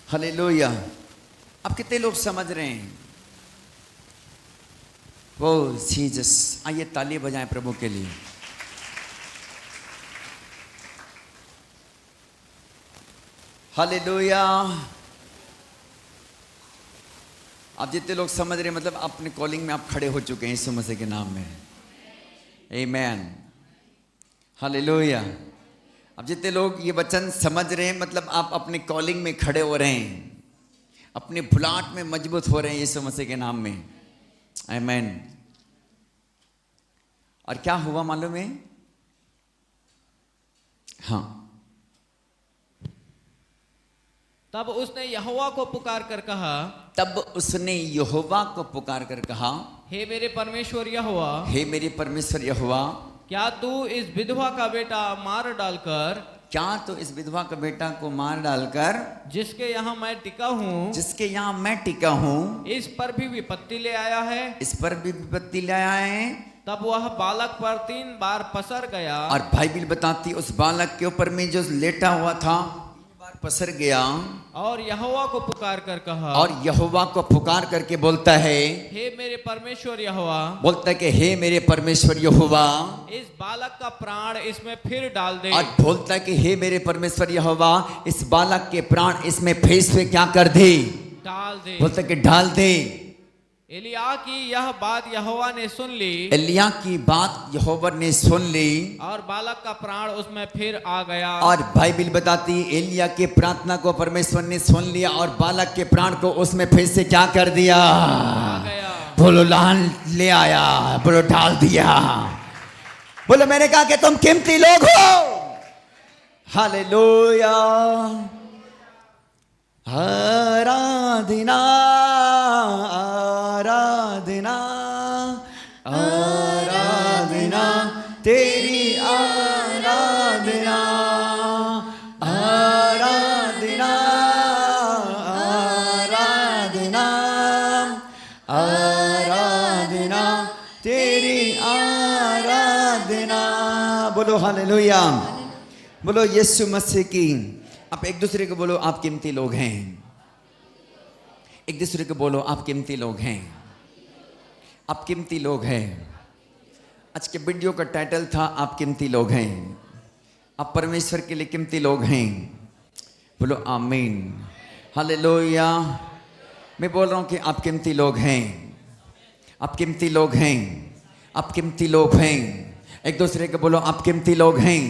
हालेलुया। अब कितने लोग समझ रहे हैं? वो जीसस। आइए ताली बजाएं प्रभु के लिए। हालेलुया। आप जितने लोग समझ रहे हैं मतलब अपने कॉलिंग में आप खड़े हो चुके हैं यीशु मसीह के नाम में। आमीन। हालेलुया। अब जितने लोग ये वचन समझ रहे हैं मतलब आप अपने कॉलिंग में खड़े हो रहे हैं, अपने भुलाट में मजबूत हो रहे हैं यीशु मसीह के नाम में। आमीन। और क्या हुआ मालूम है? हाँ, तब उसने यहोवा को पुकार कर कहा, तब उसने यहोवा को पुकार कर कहा, हे मेरे परमेश्वर यहोवा, हे मेरे परमेश्वर यहोवा, क्या तू इस विधवा का बेटा मार डालकर, क्या तो इस विधवा का बेटा को मार डालकर, जिसके यहाँ मैं टिका हूँ, जिसके यहाँ मैं टिका हूँ, इस पर भी विपत्ति ले आया है? इस पर भी विपत्ति ले आया है। तब वह बालक पर 3 बार पसर गया। और बाइबिल बताती उस बालक के ऊपर में जो लेटा हुआ था 3 बार पसर गया। और यहोवा को पुकार कर कहा, और यहोवा को पुकार करके बोलता है, हे मेरे परमेश्वर यहोवा, बोलता है कि हे मेरे परमेश्वर यहोवा, इस बालक का प्राण इसमें फिर डाल दे। और बोलता है कि हे मेरे परमेश्वर यहोवा, इस बालक के प्राण इसमें फिर से क्या कर दे? डाल दे। बोलता है कि डाल दे। एलिया की यह बात यहोवा ने सुन ली। एलिया की बात यहोवा ने सुन ली। और बालक का प्राण उसमें फिर आ गया। और बाइबिल बताती एलिया के प्रार्थना को परमेश्वर ने सुन लिया और बालक के प्राण को उसमें फिर से क्या कर दिया? आ गया। बोलो लान ले आया, बोलो डाल दिया। बोलो मैंने कहा कि तुम कीमती लोग हो। हालेलुया। आराधना आराधना आराधना तेरी आराधना आराधना आराधना आराधना तेरी आराधना। बोलो हालेलुया। बोलो यीशु मसीह की। आप एक दूसरे को बोलो आप कीमती लोग हैं। एक दूसरे को बोलो आप कीमती लोग हैं। आप कीमती लोग हैं। आज के वीडियो का टाइटल था आप कीमती लोग हैं। आप परमेश्वर के लिए कीमती लोग हैं। बोलो आमीन। हालेलुया। मैं बोल रहा हूं कि आप कीमती लोग हैं। आप कीमती लोग हैं। आप कीमती लोग हैं। एक दूसरे को बोलो आप कीमती लोग हैं।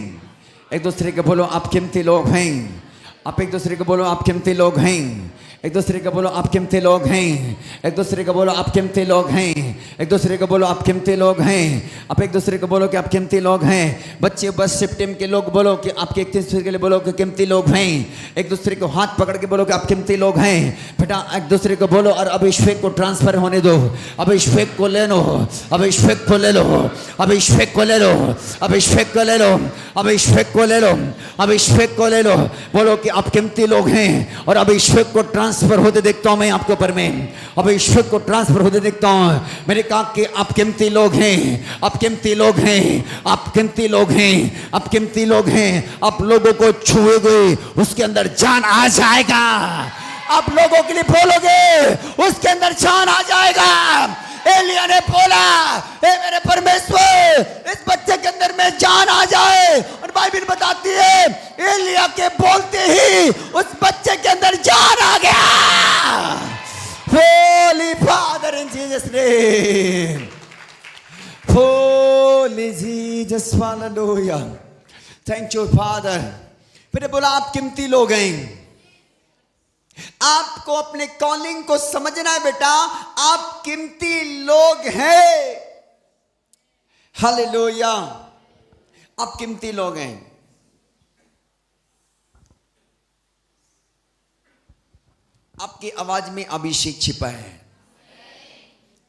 एक दूसरे को बोलो आप कीमती लोग हैं। आप एक दूसरे को बोलो आप कीमती लोग हैं। एक दूसरे को बोलो आप कीमती लोग हैं। एक दूसरे को बोलो आप कीमती लोग हैं। एक दूसरे को बोलो आप कीमती लोग हैं। आप एक दूसरे को बोलो कि आप कीमती लोग हैं। बच्चे बस शिफ्टिंग के लोग बोलो कि आपके एक दूसरे के लिए बोलो कि कीमती लोग हैं। एक दूसरे को हाथ पकड़ के बोलो कि आप कीमती लोग हैं। बेटा एक दूसरे को बोलो और अभिषेक को ट्रांसफर होने दो। अभिषेक को ले लो। अभिषेक को ले लो। अभिषेक को ले लो। अभिषेक को ले लो। अभिषेक को ले लो। अभिषेक को ले लो। बोलो कि आप कीमती लोग हैं और अभिषेक को ट्रांसफर होते देखता हूं मैं आपके ऊपर में। अभिषेक को ट्रांसफर होते देखता हूं। मैंने कहा कि आप कीमती लोग हैं। आप कीमती लोग हैं। आप कीमती लोग हैं। आप कीमती लोग हैं। आप लोगों को छुएंगे उसके अंदर जान आ जाएगा। आप लोगों के लिए बोलोगे उसके अंदर जान आ जाएगा। एलिया ने बोला ए मेरे परमेश्वर इस बच्चे के अंदर में जान आ जाए। और बाइबल बताती है एलिया के बोलते ही उस बच्चे के अंदर जान आ गया। Holi father in Jesus name. Holi Jesus hallelujah. Thank you father. फिर बोला आप कीमती लोग हैं। आपको अपने कॉलिंग को समझना है बेटा। आप कीमती लोग हैं। हालेलुया। आप कीमती लोग हैं। आपकी आवाज में अभिषेक छिपा है।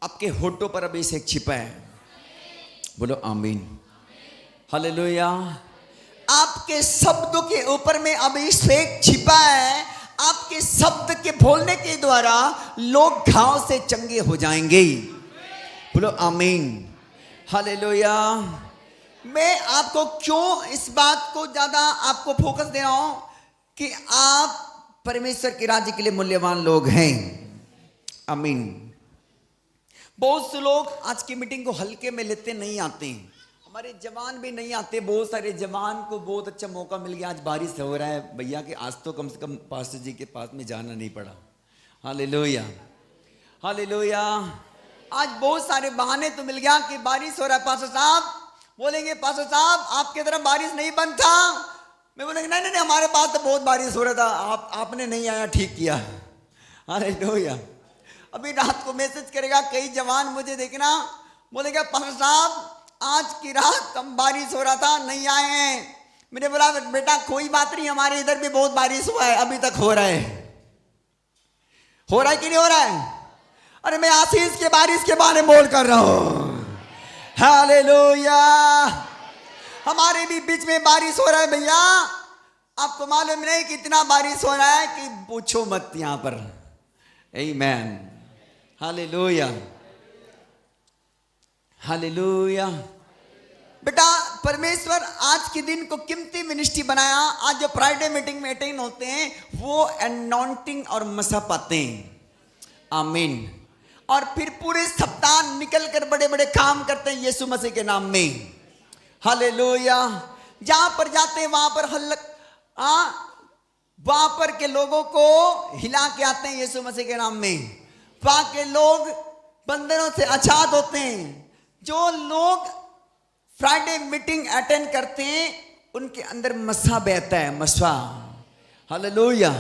आपके होठों पर अभिषेक छिपा है। बोलो आमीन। हालेलुया। आपके शब्दों के ऊपर में अभिषेक छिपा है। आपके शब्द के बोलने के द्वारा लोग घाव से चंगे हो जाएंगे। बोलो आमीन। हालेलुया। मैं आपको क्यों इस बात को ज्यादा आपको फोकस दे रहा हूं कि आप परमेश्वर के राज्य के लिए मूल्यवान लोग हैं। आमीन। बहुत से लोग आज की मीटिंग को हल्के में लेते नहीं आते। हमारे जवान भी नहीं आते। बहुत सारे जवान को बहुत अच्छा मौका मिल गया। आज बारिश हो रहा है भैया कि आज तो कम से कम पास्टर जी के पास में जाना नहीं पड़ा। हालेलुया। हालेलुया। आज बहुत सारे बहाने तो मिल गया कि बारिश हो रहा है। पास्टर साहब बोलेंगे पास्टर साहब आपके तरफ बारिश नहीं बंद था। मैं बोलेंगे नहीं नहीं नहीं हमारे पास तो बहुत बारिश हो रहा था। आपने नहीं आया ठीक किया। हालेलुया। अभी रात को मैसेज करेगा कई जवान मुझे देखना बोलेगा पास्टर साहब आज की रात कम बारिश हो रहा था नहीं आए हैं। मैंने बोला बेटा कोई बात नहीं हमारे इधर भी बहुत बारिश हुआ है अभी तक हो रहा है। हो रहा है कि नहीं हो रहा है? अरे मैं आशीष के बारिश के बारे में बोल कर रहा हूं। हालेलुया। हमारे भी बीच में बारिश हो रहा है भैया। आपको मालूम नहीं कितना बारिश हो रहा है कि पूछो मत यहां पर। आमीन। हालेलुया। हालेलुया। बेटा परमेश्वर आज के दिन को कीमती मिनिस्ट्री बनाया। आज जो फ्राइडे मीटिंग में अटेंड होते हैं वो अनॉइंटिंग और मसा पाते हैं। आमीन। और फिर पूरे सप्ताह निकल कर बड़े बड़े काम करते हैं यीशु मसीह के नाम में। हालेलुया। जहां पर जाते हैं वहां पर के लोगों को हिला के आते हैं यीशु मसीह के नाम में। वहां के लोग बंधनों से आजाद होते हैं। जो लोग फ्राइडे मीटिंग अटेंड करते हैं उनके अंदर मसा बहता है। मसा। हालेलुया।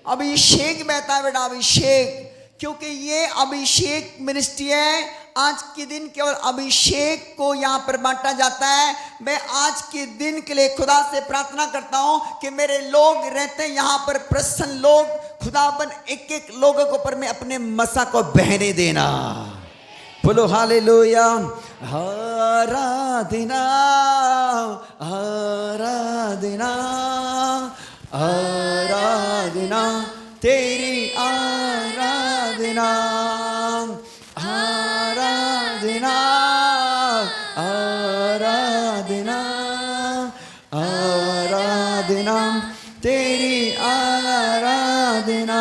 अभिषेक बहता है बेटा। अभिषेक। क्योंकि ये अभिषेक मिनिस्ट्री है। आज के दिन केवल अभिषेक को यहाँ पर बांटा जाता है। मैं आज के दिन के लिए खुदा से प्रार्थना करता हूँ कि मेरे लोग रहते हैं यहाँ पर प्रसन्न लोग, खुदाबंद एक एक लोगों को पर मैं अपने मसा को बहने देना। बोलो हालेलुया। आराधना आराधना आराधना तेरी आराधना आराधना आराधना आराधना तेरी आराधना।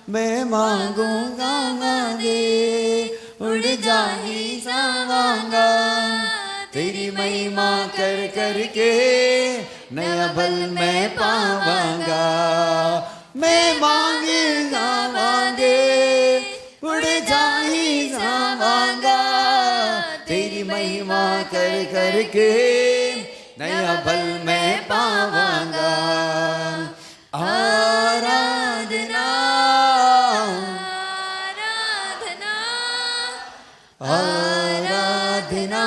मैं मांगूंगा मांगे उड़ जाही जाऊंगा, तेरी महिमा कर करके नया बल मैं पावांगा। मैं मांगेगा मांगे उड़ जाही जाऊंगा, तेरी महिमा कर करके नया बल मैं पावांगा। आराधना आराधना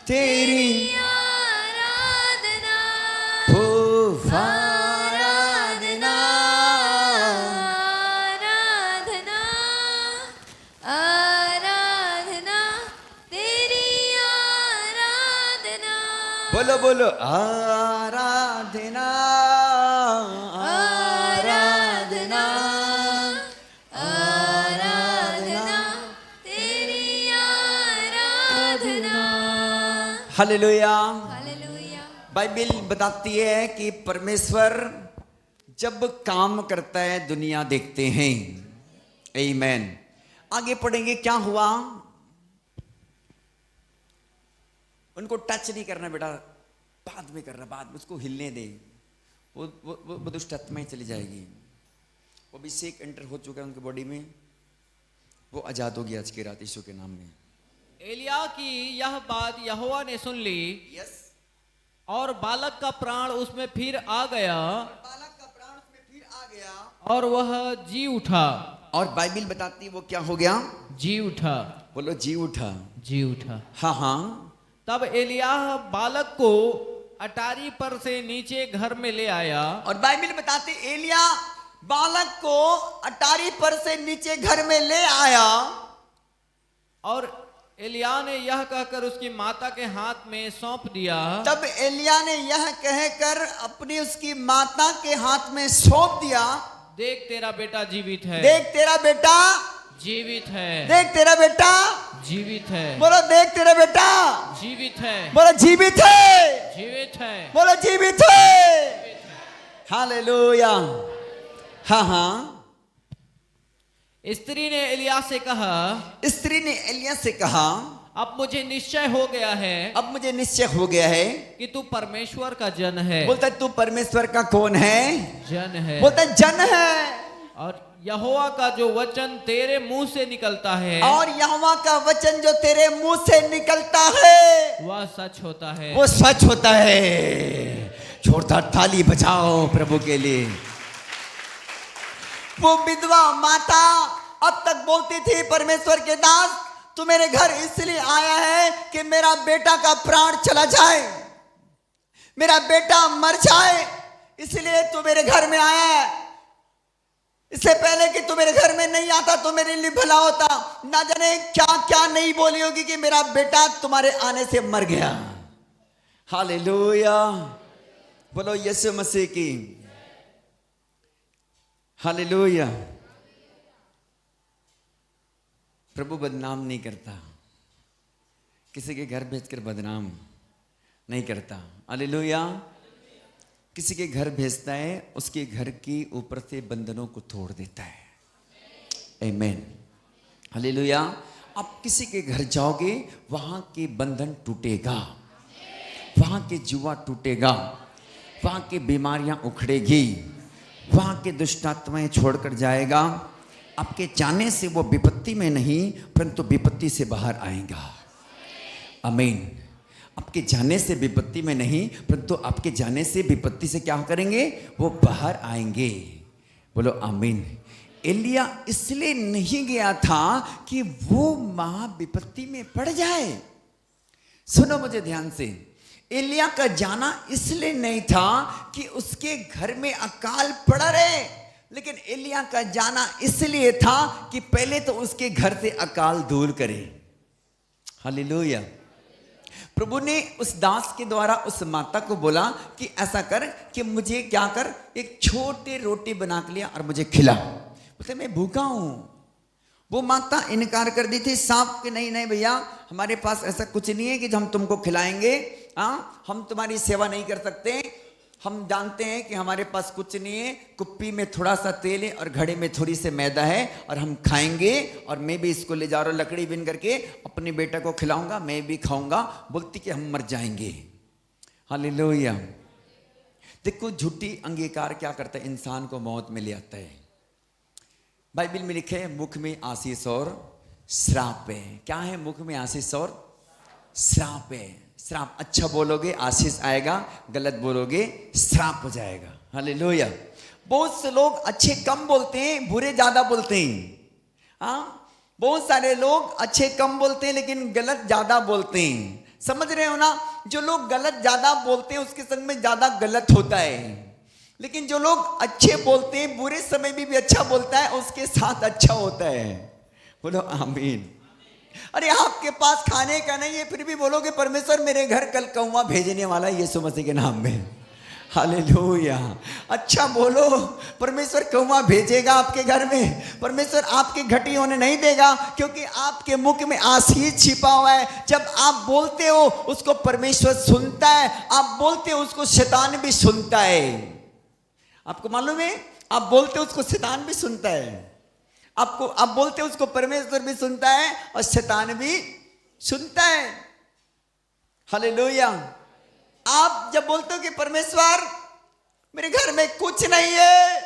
तेरी आराधना हो आराधना आराधना आराधना तेरी आराधना। बोलो बोलो आराधना आराधना आराधना तेरी आराधना। हालेलुया। हालेलुया। बाइबल बताती है कि परमेश्वर जब काम करता है दुनिया देखते हैं। आमीन। आगे पढ़ेंगे क्या हुआ। उनको टच नहीं करना बेटा, बाद में करना, बाद में उसको हिलने दे, वो दुष्ट आत्माएं चली जाएगी। वो अभिषेक एंटर हो चुका है उनकी बॉडी में, वो आजाद हो गया आज की रात यीशु के नाम में। एलिया की यह बात यहोवा ने सुन ली यस। और बालक का प्राण उसमें फिर आ गया बालक का प्राण उसमें फिर आ गया और वह जी उठा। और बाइबल बताती है वो क्या हो गया। जी उठा। बोलो जी उठा। जी उठा। हाँ हाँ। तब एलिया बालक को अटारी पर से नीचे घर में ले आया। और बाइबल बताते एलिया बालक को अटारी पर से नीचे घर में ले आया। और एलिया ने यह कहकर उसकी माता के हाथ में सौंप दिया। तब एलिया ने यह कहकर अपनी उसकी माता के हाथ में सौंप दिया। देख तेरा बेटा जीवित है। देख तेरा बेटा जीवित है। देख तेरा बेटा जीवित है। बोलो देख तेरा बेटा जीवित है। बोलो जीवित है। जीवित है। बोलो जीवित है। हालेलुया। हाँ हाँ। स्त्री ने एलिया से कहा, स्त्री ने एलिया से कहा अब मुझे निश्चय हो गया है, अब मुझे निश्चय हो गया है कि तू परमेश्वर का जन है। बोलता है तू परमेश्वर का कौन है। जन है। बोलता है जन है। और यहोवा का जो वचन तेरे मुंह से निकलता है और यहोवा का वचन जो तेरे मुंह से निकलता है वह सच होता है। वो सच होता है। जोरदार ताली बजाओ प्रभु के लिए। वो विधवा माता अब तक बोलती थी परमेश्वर के दास तू मेरे घर इसलिए आया है कि मेरा बेटा का प्राण चला जाए, मेरा बेटा मर जाए, इसलिए तू मेरे घर में आया है। इससे पहले कि तू मेरे घर में नहीं आता तो मेरे लिए भला होता। ना जाने क्या क्या नहीं बोली होगी कि मेरा बेटा तुम्हारे आने से मर गया। हालेलुया। बोलो यीशु मसीह की। हालेलुया। प्रभु बदनाम नहीं करता, किसी के घर भेजकर बदनाम नहीं करता। हालेलुया। किसी के घर भेजता है उसके घर की ऊपर से बंधनों को तोड़ देता है। आमीन। हालेलुया। आप किसी के घर जाओगे वहां के बंधन टूटेगा, वहां के जुआ टूटेगा, वहां की बीमारियां उखड़ेगी, वहां के दुष्ट आत्माएं छोड़कर जाएगा। आपके जाने से वो विपत्ति में नहीं परंतु विपत्ति से बाहर आएगा। आमीन। आपके जाने से विपत्ति में नहीं परंतु आपके जाने से विपत्ति से क्या करेंगे, वो बाहर आएंगे। बोलो आमीन। एलिया इसलिए नहीं गया था कि वो महाविपत्ति में पड़ जाए। सुनो मुझे ध्यान से, एलिया का जाना इसलिए नहीं था कि उसके घर में अकाल पड़ा रहे, लेकिन एलिया का जाना इसलिए था कि पहले तो उसके घर से अकाल दूर करे। हालेलुया। प्रभु ने उस दास के द्वारा उस माता को बोला कि ऐसा कर कि मुझे क्या कर, एक छोटे रोटी बना के लिया और मुझे खिला। बोलते मैं भूखा हूं। वो माता इनकार कर दी थी साफ कि नहीं नहीं भैया, हमारे पास ऐसा कुछ नहीं है कि हम तुमको खिलाएंगे। हम तुम्हारी सेवा नहीं कर सकते। हम जानते हैं कि हमारे पास कुछ नहीं है, कुप्पी में थोड़ा सा तेल है और घड़े में थोड़ी सी मैदा है और हम खाएंगे, और मैं भी इसको ले जा रहा हूँ लकड़ी बिन करके अपने बेटा को खिलाऊंगा, मैं भी खाऊंगा। बोलती कि हम मर जाएंगे। हालेलुया। देखो झूठी अंगीकार क्या करता है, इंसान को मौत में ले आता है। बाइबल में लिखे है मुख में आशीष और श्राप है। क्या है? मुख में आशीष और श्राप है। श्राप, अच्छा बोलोगे आशीष आएगा, गलत बोलोगे श्राप हो जाएगा। हालेलुया। बहुत से लोग अच्छे कम बोलते हैं, बुरे ज्यादा बोलते हैं। बहुत सारे लोग अच्छे कम बोलते हैं लेकिन गलत ज्यादा बोलते हैं। समझ रहे हो ना? जो लोग गलत ज्यादा बोलते हैं उसके संग में ज्यादा गलत होता है, लेकिन जो लोग अच्छे बोलते हैं, बुरे समय में भी अच्छा बोलता है, उसके साथ अच्छा होता है। बोलो आमीन। अरे आपके पास खाने का नहीं है फिर भी बोलोगे परमेश्वर मेरे घर कल कौवा भेजने वाला है यीशु मसीह के नाम में। हालेलुया। अच्छा बोलो, परमेश्वर कौवा भेजेगा आपके घर में। परमेश्वर आपके घटी होने नहीं देगा, क्योंकि आपके मुख में आशीष छिपा हुआ है। जब आप बोलते हो उसको परमेश्वर सुनता है, आप बोलते हो उसको शैतान भी सुनता है। आपको मालूम है? आप बोलते हो उसको शैतान भी सुनता है। आप बोलते हो उसको परमेश्वर भी सुनता है और शैतान भी सुनता है। हालेलुया। आप जब बोलते हो कि परमेश्वर मेरे घर में कुछ नहीं है,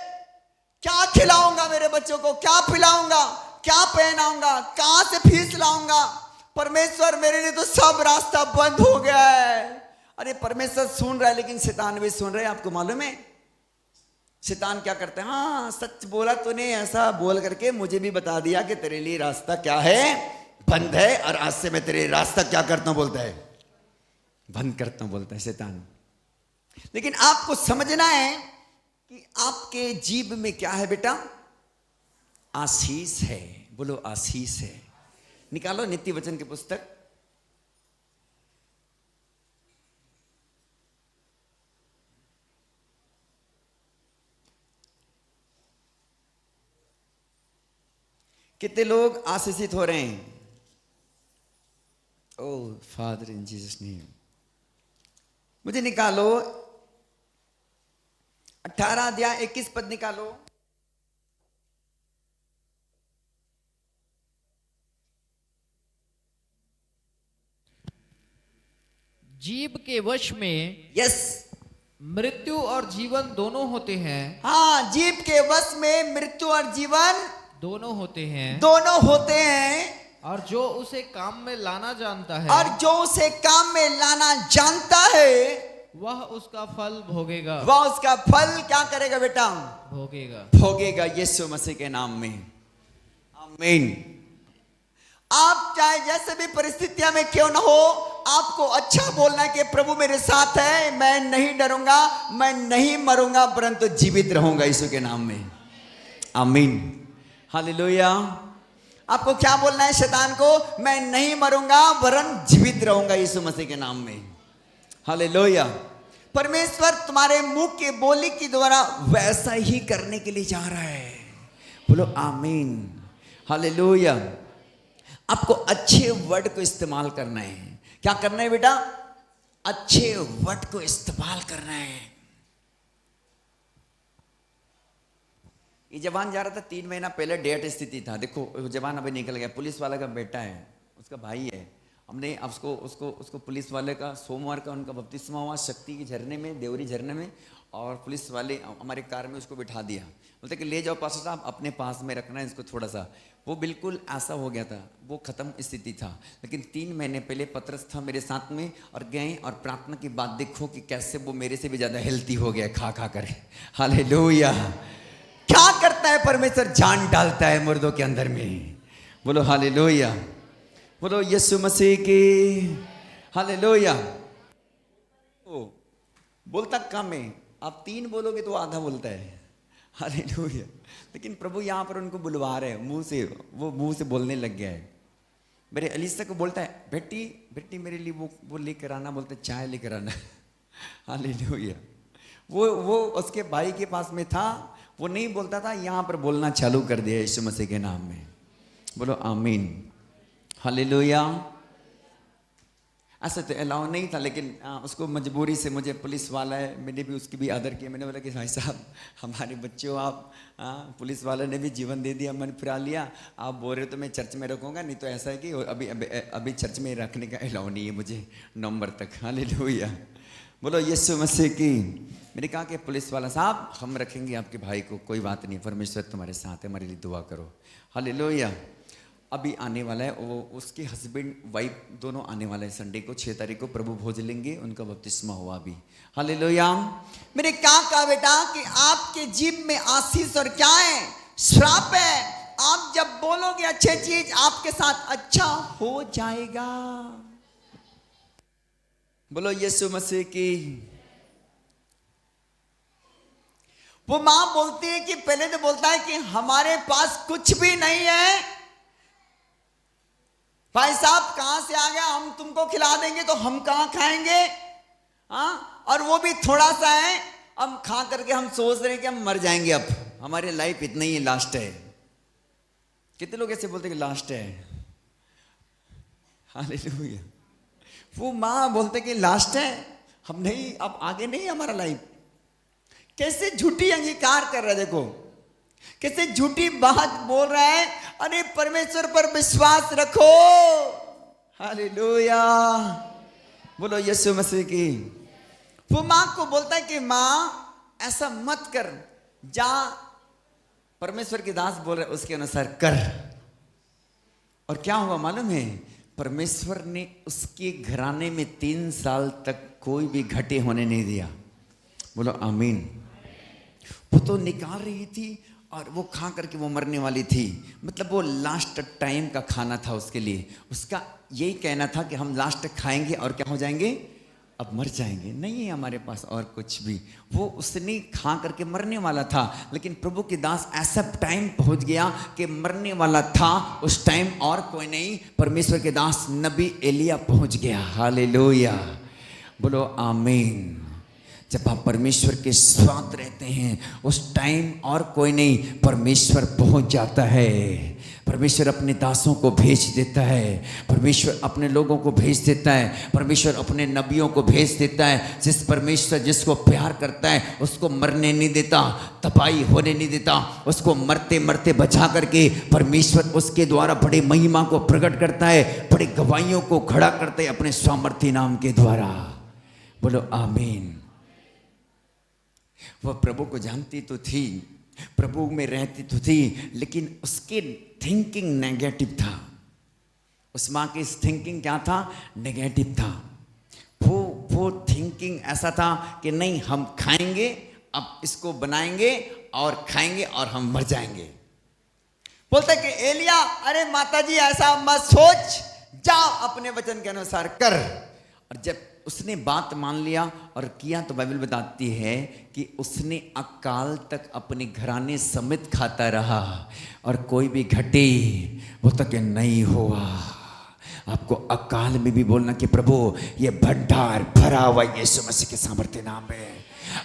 क्या खिलाऊंगा मेरे बच्चों को, क्या पिलाऊंगा, क्या पहनाऊंगा, कहां से फीस लाऊंगा, परमेश्वर मेरे लिए तो सब रास्ता बंद हो गया है। अरे परमेश्वर सुन रहा है लेकिन शैतान भी सुन रहा है। आपको मालूम है शैतान क्या करता है? हाँ सच बोला तूने, ऐसा बोल करके मुझे भी बता दिया कि तेरे लिए रास्ता क्या है, बंद है, और आज से मैं तेरे रास्ता क्या करता हूं बोलता है, बंद करता हूं बोलता है शैतान। लेकिन आपको समझना है कि आपके जीभ में क्या है बेटा? आशीष है। बोलो आशीष है। निकालो नीति वचन की पुस्तक, कितने लोग आशीषित हो रहे हैं? ओह फादर इन जीसस नेम। मुझे निकालो 18 अध्याय 21 पद निकालो। जीभ के वश में यस, मृत्यु और जीवन दोनों होते हैं। हाँ, जीभ के वश में मृत्यु और जीवन दोनों होते हैं। दोनों होते हैं। और जो उसे काम में लाना जानता है, और जो उसे काम में लाना जानता है वह उसका फल भोगेगा। वह उसका फल क्या करेगा बेटा? भोगेगा। भोगेगा यीशु मसीह के नाम में। आमीन। आप चाहे जैसे भी परिस्थितियां में क्यों ना हो, आपको अच्छा बोलना है कि प्रभु मेरे साथ है, मैं नहीं डरूंगा, मैं नहीं मरूंगा, परंतु जीवित रहूंगा यीशु के नाम में। आमीन। हालेलुया। आपको क्या बोलना है शैतान को? मैं नहीं मरूंगा वरन जीवित रहूंगा यीशु मसीह के नाम में। हालेलुया। परमेश्वर तुम्हारे मुंह के बोली के द्वारा वैसा ही करने के लिए जा रहा है। बोलो आमीन। हालेलुया। आपको अच्छे वर्ड को इस्तेमाल करना है। क्या करना है बेटा? अच्छे वर्ड को इस्तेमाल करना है। ये जवान जा रहा था 3 महीना पहले, डेट स्थिति था। देखो वो जवान अभी निकल गया। पुलिस वाला का बेटा है, उसका भाई है। हमने उसको पुलिस वाले का सोमवार का उनका बपतिस्मा हुआ शक्ति के झरने में, देवरी झरने में, और पुलिस वाले हमारे कार में उसको बिठा दिया। बोलते कि ले जाओ पास्टर साहब, अपने पास में रखना है इसको थोड़ा सा। वो बिल्कुल ऐसा हो गया था, वो खत्म स्थिति था। लेकिन 3 महीने पहले पतरस था मेरे साथ में, और गए और प्रार्थना की बात देखो कि कैसे वो मेरे से भी ज़्यादा हेल्थी हो गया खा खा कर। हालेलुया। क्या करता सकता है परमेश्वर जान डालता है मुर्दों के अंदर में। बोलो हालेलुया, बोलो यीशु मसीह की हालेलुया। ओ बोलता कम है, आप 3 बोलोगे तो आधा बोलता है। हालेलुया। लेकिन प्रभु यहाँ पर उनको बुलवा रहे हैं मुंह से, वो मुंह से बोलने लग गया है। मेरे अलीसा को बोलता है बेटी बेटी मेरे लिए वो लेकर आना, बोलते चाय लेकर आना। हालेलुया। वो उसके भाई के पास में था, वो नहीं बोलता था, यहाँ पर बोलना चालू कर दिया यीशु मसीह के नाम में। बोलो आमीन, हालेलुया। ऐसा तो अलाउ नहीं था, लेकिन उसको मजबूरी से, मुझे पुलिस वाला है, मैंने भी उसकी भी आदर किया। मैंने बोला कि भाई साहब हमारे बच्चों आप पुलिस वाले ने भी जीवन दे दिया, मन फिरा लिया, आप बोल रहे हो तो मैं चर्च में रखूँगा, नहीं तो ऐसा है कि अभी चर्च में रखने का अलाउ नहीं है मुझे नवंबर तक। हालेलुया, बोलो यीशु मसीह की। मैंने कहा कि पुलिस वाला साहब हम रखेंगे आपके भाई को, कोई बात नहीं, परमेश्वर तुम्हारे साथ है, हमारे लिए दुआ करो। हालेलुया। अभी आने वाला है, वो उसके हस्बैंड वाइफ दोनों आने वाले हैं संडे को, 6 तारीख को प्रभु भोज लेंगे, उनका बपतिस्मा हुआ अभी। हालेलुया। मैंने क्या कहा बेटा कि आपके जीभ में आशीष और क्या है, श्राप है। आप जब बोलोगे अच्छी चीज आपके साथ अच्छा हो जाएगा। बोलो यीशु मसीह की। वो मां बोलती है कि पहले तो बोलता है कि हमारे पास कुछ भी नहीं है, भाई साहब कहां से आ गया, हम तुमको खिला देंगे तो हम कहां खाएंगे, हाँ, और वो भी थोड़ा सा है, हम खा करके हम सोच रहे हैं कि हम मर जाएंगे, अब हमारी लाइफ इतना ही लास्ट है। कितने लोग ऐसे बोलते हैं कि लास्ट है। हालेलुया। वो मां बोलते कि लास्ट है, हम नहीं, अब आगे नहीं हमारा लाइफ। कैसे झूठी अंगीकार कर रहा है, देखो कैसे झूठी बात बोल रहा है। अरे परमेश्वर पर विश्वास रखो। हालेलुया, बोलो यीशु मसीह की। वो मां को बोलता है कि मां ऐसा मत कर, जा परमेश्वर के दास बोल रहे उसके अनुसार कर। और क्या हुआ मालूम है, परमेश्वर ने उसके घराने में 3 साल तक कोई भी घटे होने नहीं दिया। बोलो आमीन। वो तो निकाल रही थी और वो खा करके वो मरने वाली थी, मतलब वो लास्ट टाइम का खाना था उसके लिए। उसका यही कहना था कि हम लास्ट खाएंगे और क्या हो जाएंगे, अब मर जाएंगे, नहीं है हमारे पास और कुछ भी। वो उसने खा करके मरने वाला था, लेकिन प्रभु के दास ऐसा टाइम पहुंच गया कि मरने वाला था उस टाइम, और कोई नहीं, परमेश्वर के दास नबी एलिया पहुंच गया। हालेलुया, बोलो आमीन। जब आप परमेश्वर के साथ रहते हैं उस टाइम और कोई नहीं, परमेश्वर पहुंच जाता है। परमेश्वर अपने दासों को भेज देता है, परमेश्वर अपने लोगों को भेज देता है, परमेश्वर अपने नबियों को भेज देता है। जिस परमेश्वर जिसको प्यार करता है उसको मरने नहीं देता, तबाही होने नहीं देता, उसको मरते मरते बचा करके परमेश्वर उसके द्वारा बड़े महिमा को प्रकट करता है, बड़े गवाहियों को खड़ा करते हैं अपने सामर्थी नाम के द्वारा। बोलो आमीन। वह प्रभु को जानती तो थी, प्रभु में रहती तो थी, लेकिन उसके थिंकिंग नेगेटिव था। उस माँ की थिंकिंग क्या था, नेगेटिव था। वो थिंकिंग ऐसा था कि नहीं हम खाएंगे, अब इसको बनाएंगे और खाएंगे और हम मर जाएंगे। बोलते कि एलिया अरे माताजी ऐसा मत सोच, जाओ अपने वचन के अनुसार कर। और जब उसने बात मान लिया और किया तो बाइबल बताती है कि उसने अकाल तक अपने घराने समेत खाता रहा और कोई भी घटे वो तक नहीं हुआ। आपको अकाल में भी बोलना कि प्रभु ये भंडार भरा हुआ यीशु मसीह के सामर्थ्य नाम में।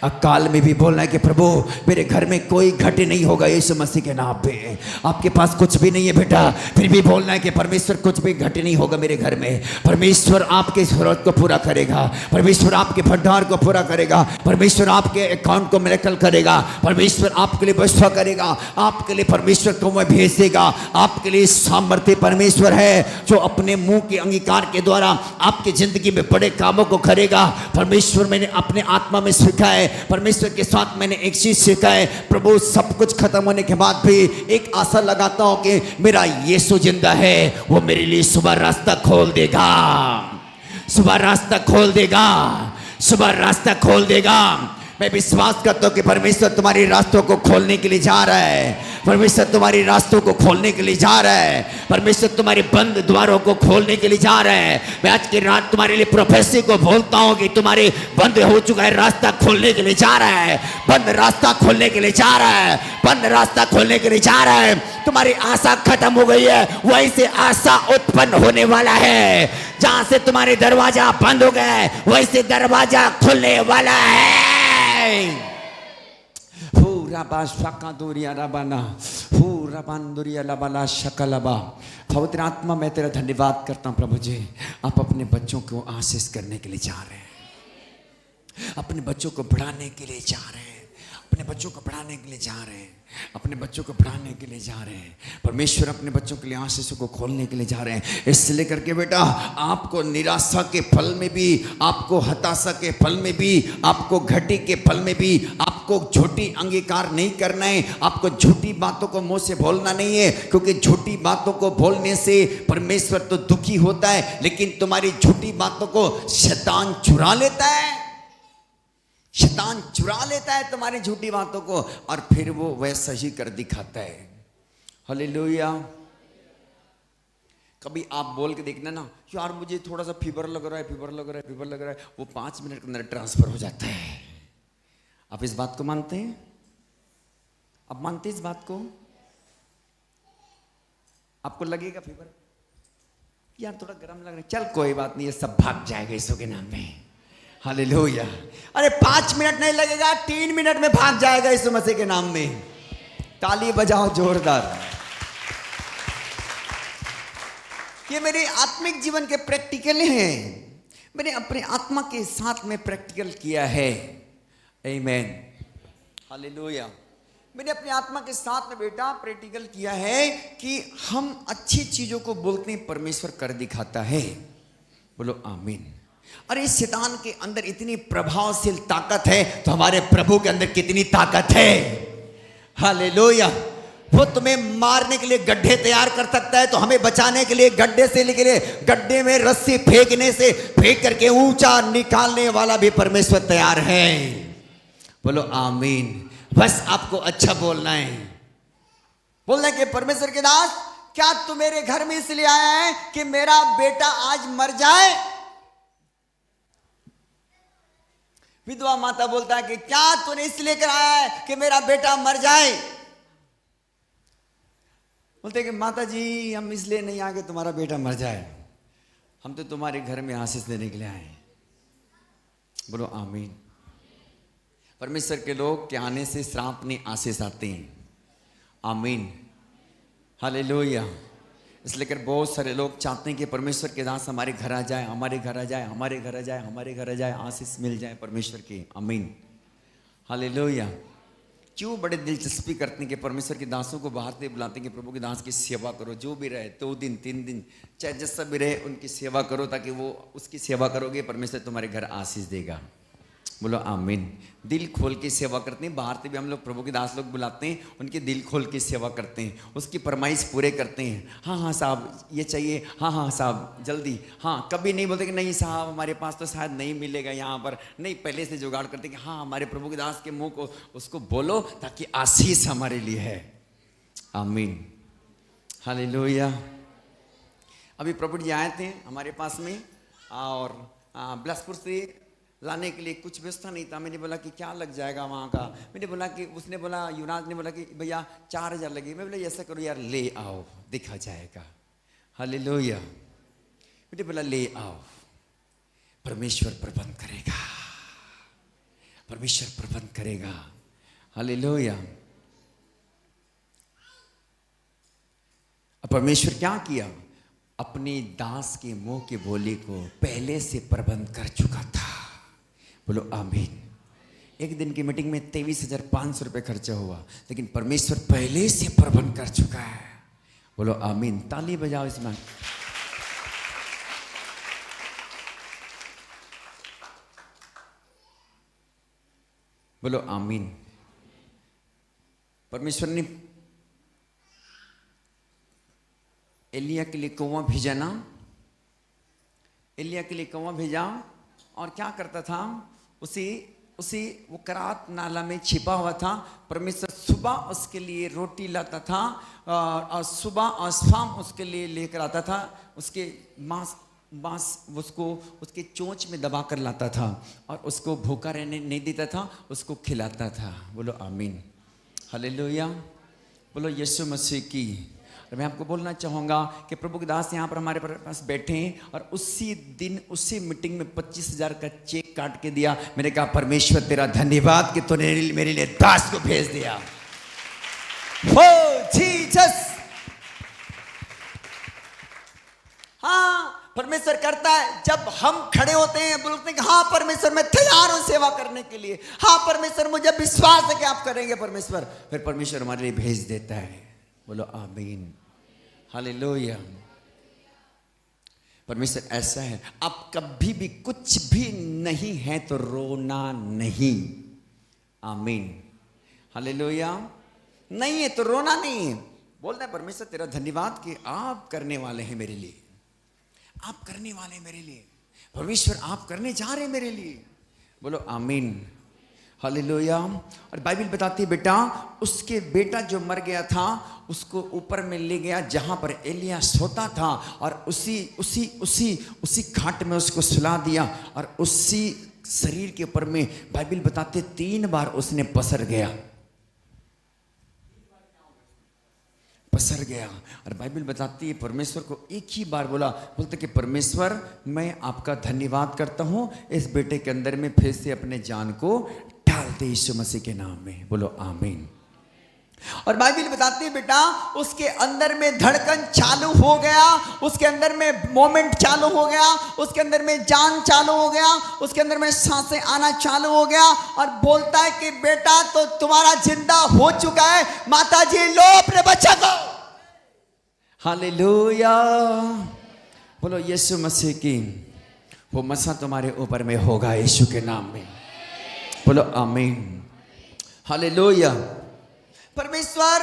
अकाल में भी बोलना है कि प्रभु मेरे घर में कोई घटे नहीं होगा यीशु मसीह के नाम पे। आपके पास कुछ भी नहीं है बेटा, फिर भी बोलना है कि परमेश्वर कुछ भी घटे नहीं होगा मेरे घर में। परमेश्वर आपके जरूरत को पूरा करेगा, परमेश्वर आपके भंडार को पूरा करेगा, परमेश्वर आपके अकाउंट को मिरेकल करेगा, परमेश्वर आपके लिए व्यवस्था करेगा, आपके लिए परमेश्वर को मैं भेज देगा। आपके लिए सामर्थ्य परमेश्वर है जो अपने मुंह के अंगीकार के द्वारा आपकी जिंदगी में बड़े कामों को करेगा। परमेश्वर मैंने अपने आत्मा में सीखा है, परमेश्वर के साथ मैंने एक चीज सीखा है, प्रभु सब कुछ खत्म होने के बाद भी एक आशा लगाता हूं कि मेरा यीशु जिंदा है, वो मेरे लिए सुबह रास्ता खोल देगा, सुबह रास्ता खोल देगा, सुबह रास्ता खोल देगा। मैं विश्वास करता हूं कि परमेश्वर तुम्हारे रास्तों को खोलने के लिए जा रहा है। परमेश्वर तुम्हारी रास्तों को खोलने के लिए जा रहा है। परमेश्वर तुम्हारे बंद द्वारों को खोलने के लिए जा रहा है। मैं आज की रात तुम्हारे लिए प्रोफेसी को बोलता हूं कि तुम्हारे बंद हो चुका है रास्ता खोलने के लिए जा रहा है। बंद रास्ता खोलने के लिए जा रहा है। बंद रास्ता खोलने के लिए जा रहा है। तुम्हारी आशा खत्म हो गई है, वहीं से आशा उत्पन्न होने वाला है। जहां से तुम्हारे दरवाजा बंद हो गए वहीं से दरवाजा खुलने वाला है। पवित्र आत्मा, मैं तेरा धन्यवाद करता हूं प्रभु जी। आप अपने बच्चों को आशीष करने के लिए जा रहे हैं, अपने बच्चों को बढ़ाने के लिए जा रहे हैं, अपने बच्चों को बढ़ाने के लिए जा रहे हैं, अपने बच्चों को बढ़ाने के लिए जा रहे हैं। परमेश्वर अपने बच्चों के लिए आशीषों को खोलने के लिए जा रहे हैं। इसलिए करके बेटा, आपको निराशा के फल में भी, आपको हताशा के फल में भी, आपको घटी के फल में भी आपको झूठी अंगीकार नहीं करना है। आपको झूठी बातों को मुंह से बोलना नहीं है, क्योंकि झूठी बातों को बोलने से परमेश्वर तो दुखी होता है, लेकिन तुम्हारी झूठी बातों को शैतान चुरा लेता है। शैतान चुरा लेता है तुम्हारी झूठी बातों को और फिर वो वैसा ही कर दिखाता है। हालेलुया। कभी आप बोल के देखना ना, यार मुझे थोड़ा सा फीवर लग रहा है, फीवर लग रहा है, फीवर लग रहा है, वो 5 मिनट के अंदर ट्रांसफर हो जाता है। आप इस बात को मानते हैं? आप मानते हैं इस बात को? आपको लगेगा फीवर, यार थोड़ा गर्म लग रहा है, चल कोई बात नहीं, ये सब भाग जाएगा यीशु के नाम में। हालेलुया। अरे 5 मिनट नहीं लगेगा, 3 मिनट में भाग जाएगा यीशु मसीह के नाम में। ताली बजाओ जोरदार। ये मेरे आत्मिक जीवन के प्रैक्टिकल हैं। मैंने अपने आत्मा के साथ में प्रैक्टिकल किया है। आमीन। हालेलुया। मैंने अपनी आत्मा के साथ में बेटा प्रैक्टिकल किया है कि हम अच्छी चीजों को बोलते हैं, परमेश्वर कर दिखाता है। बोलो आमीन। अरे इस शैतान के अंदर इतनी प्रभावशील ताकत है, तो हमारे प्रभु के अंदर कितनी ताकत है। हालेलुया। वो तुम्हें मारने के लिए गड्ढे तैयार कर सकता है, तो हमें बचाने के लिए गड्ढे से लेके गड्ढे में रस्सी फेंकने से फेंक करके ऊंचा निकालने वाला भी परमेश्वर तैयार है। बोलो आमीन। बस आपको अच्छा बोलना है। बोलना कि परमेश्वर के दास, क्या तू मेरे घर में इसलिए आया है कि मेरा बेटा आज मर जाए? विधवा माता बोलता है कि क्या तूने इसलिए कराया है कि मेरा बेटा मर जाए? बोलते कि माता जी, हम इसलिए नहीं आए कि तुम्हारा बेटा मर जाए, हम तो तुम्हारे घर में आशीष देने के लिए आए। बोलो आमीन। परमेश्वर के लोग के आने से श्राप नहीं आशीष आते हैं। आमीन। हालेलुया। इसलिए कर बहुत सारे लोग चाहते हैं कि परमेश्वर के दास हमारे घर आ जाए, हमारे घर आ जाए, हमारे घर आ जाए, हमारे घर आ जाए, आशीष मिल जाए परमेश्वर की। आमीन। हालेलुया। क्यों बड़े दिलचस्पी करते हैं कि परमेश्वर के दासों को बाहर से बुलाते हैं कि प्रभु के दास की सेवा करो, जो भी रहे 2 दिन 3 दिन चाहे जैसा भी रहे उनकी सेवा करो, ताकि वो उसकी सेवा करोगे परमेश्वर तुम्हारे घर आशीष देगा। बोलो आमीन। दिल खोल के सेवा करते हैं। बाहर से भी हम लोग प्रभु के दास लोग बुलाते हैं, उनके दिल खोल के सेवा करते हैं, उसकी फरमाइश पूरे करते हैं। हाँ हाँ साहब ये चाहिए, हाँ हाँ साहब जल्दी, हाँ। कभी नहीं बोलते कि नहीं साहब हमारे पास तो शायद नहीं मिलेगा यहाँ पर, नहीं, पहले से जुगाड़ करते कि हाँ हमारे प्रभु के दास के मुंह को उसको बोलो ताकि आशीष हमारे लिए है। आमीन। हालेलुया। अभी प्रभु जी आए थे हमारे पास में और बिलासपुर से लाने के लिए कुछ व्यवस्था नहीं था। मैंने बोला कि क्या लग जाएगा वहाँ का? मैंने बोला कि उसने बोला, युवराज ने बोला कि भैया 4000 लगे। मैं बोला ऐसा करो यार, ले आओ देखा जाएगा। हालेलुया। मैंने बोला ले आओ, परमेश्वर प्रबंध करेगा, परमेश्वर प्रबंध करेगा। हालेलुया। परमेश्वर क्या किया? अपने दास के मुंह के बोली को पहले से प्रबंध कर चुका था। बोलो आमीन। एक दिन की मीटिंग में 23,500 रुपये खर्चा हुआ, लेकिन परमेश्वर पहले से प्रबंध कर चुका है। बोलो आमीन। ताली बजाओ इसमें। बोलो आमीन। परमेश्वर ने एलिया के लिए कौवा भेजा ना, एलिया के लिए कौवा भेजा और क्या करता था? उसे उसी वो करात नाला में छिपा हुआ था। परमेश्वर सुबह उसके लिए रोटी लाता था और सुबह और शाम उसके लिए लेकर आता था। उसके मांस उसको उसके चोंच में दबा कर लाता था और उसको भूखा रहने नहीं देता था, उसको खिलाता था। बोलो आमीन, हालेलुया, बोलो यीशु मसीह की। और मैं आपको बोलना चाहूँगा कि प्रभु के दास यहाँ पर हमारे पास बैठे हैं और उसी दिन उसी मीटिंग में 25,000 का चेक काट के दिया। मैंने कहा परमेश्वर तेरा धन्यवाद कि तूने मेरे लिए दास को भेज दिया। हो जीसस। हाँ, परमेश्वर करता है जब हम खड़े होते हैं, बोलते हैं कि हाँ परमेश्वर मैं तैयार हूं सेवा करने के लिए। हाँ परमेश्वर मुझे विश्वास है कि आप करेंगे परमेश्वर, फिर परमेश्वर हमारे लिए भेज देता है। बोलो आमीन, हालेलुया। परमेश्वर ऐसा है, आप कभी भी कुछ भी नहीं है तो रोना नहीं। आमीन, हालेलुया। नहीं है तो रोना नहीं है। बोलते हैं परमेश्वर तेरा धन्यवाद कि आप करने वाले हैं मेरे लिए, आप करने वाले हैं मेरे लिए। परमेश्वर आप करने जा रहे हैं मेरे लिए। बोलो आमीन, हालेलुया। और बाइबल बताती है बेटा, उसके बेटा जो मर गया था उसको ऊपर में ले गया जहां पर एलिया सोता था और उसी खाट में उसको सुला दिया और उसी शरीर के ऊपर में बाइबल बताते 3 बार उसने पसर गया। और बाइबल बताती है परमेश्वर को एक ही बार बोलते कि परमेश्वर मैं आपका धन्यवाद करता हूं, इस बेटे के अंदर में फिर से अपने जान को डालते यीशु मसीह के नाम में। बोलो आमीन। और बाइबल बताती है बेटा उसके अंदर में धड़कन चालू हो गया, उसके अंदर में मोमेंट चालू हो गया, उसके अंदर में जान चालू हो गया, उसके अंदर में सांसें आना चालू हो गया और बोलता है कि बेटा तो तुम्हारा जिंदा हो चुका है, माता जी लो अपने बच्चा को। हालेलुया, बोलो यीशु मसीह की। वो मसा तुम्हारे ऊपर में होगा यीशु के नाम में। बोलो आमीन, हालेलुया। परमेश्वर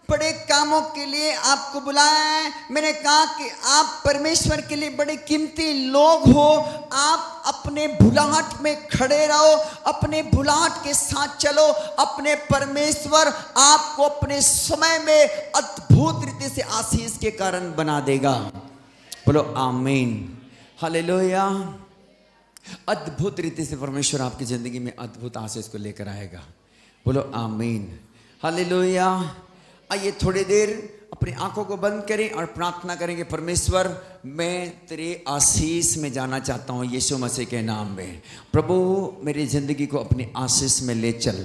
बड़े कामों के लिए आपको बुलाया है। मैंने कहा कि आप परमेश्वर के लिए बड़े कीमती लोग हो। आप अपने बुलाहट में खड़े रहो, अपने बुलाहट के साथ चलो। अपने परमेश्वर आपको अपने समय में अद्भुत रीति से आशीष के कारण बना देगा। बोलो आमीन, हालेलुया। अद्भुत रीति से परमेश्वर आपकी जिंदगी में अद्भुत आशीष को लेकर आएगा। बोलो आमीन, हालेलुया। आइए थोड़ी देर अपनी आंखों को बंद करें और प्रार्थना करेंगे। परमेश्वर मैं तेरे आशीष में जाना चाहता हूँ यीशु मसीह के नाम में। प्रभु मेरी जिंदगी को अपनी आशीष में ले चल।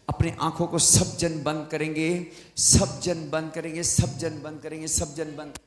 अपनी आंखों को सब जन बंद करेंगे, सब जन बंद करेंगे, सब जन बंद करेंगे, सब जन बंद।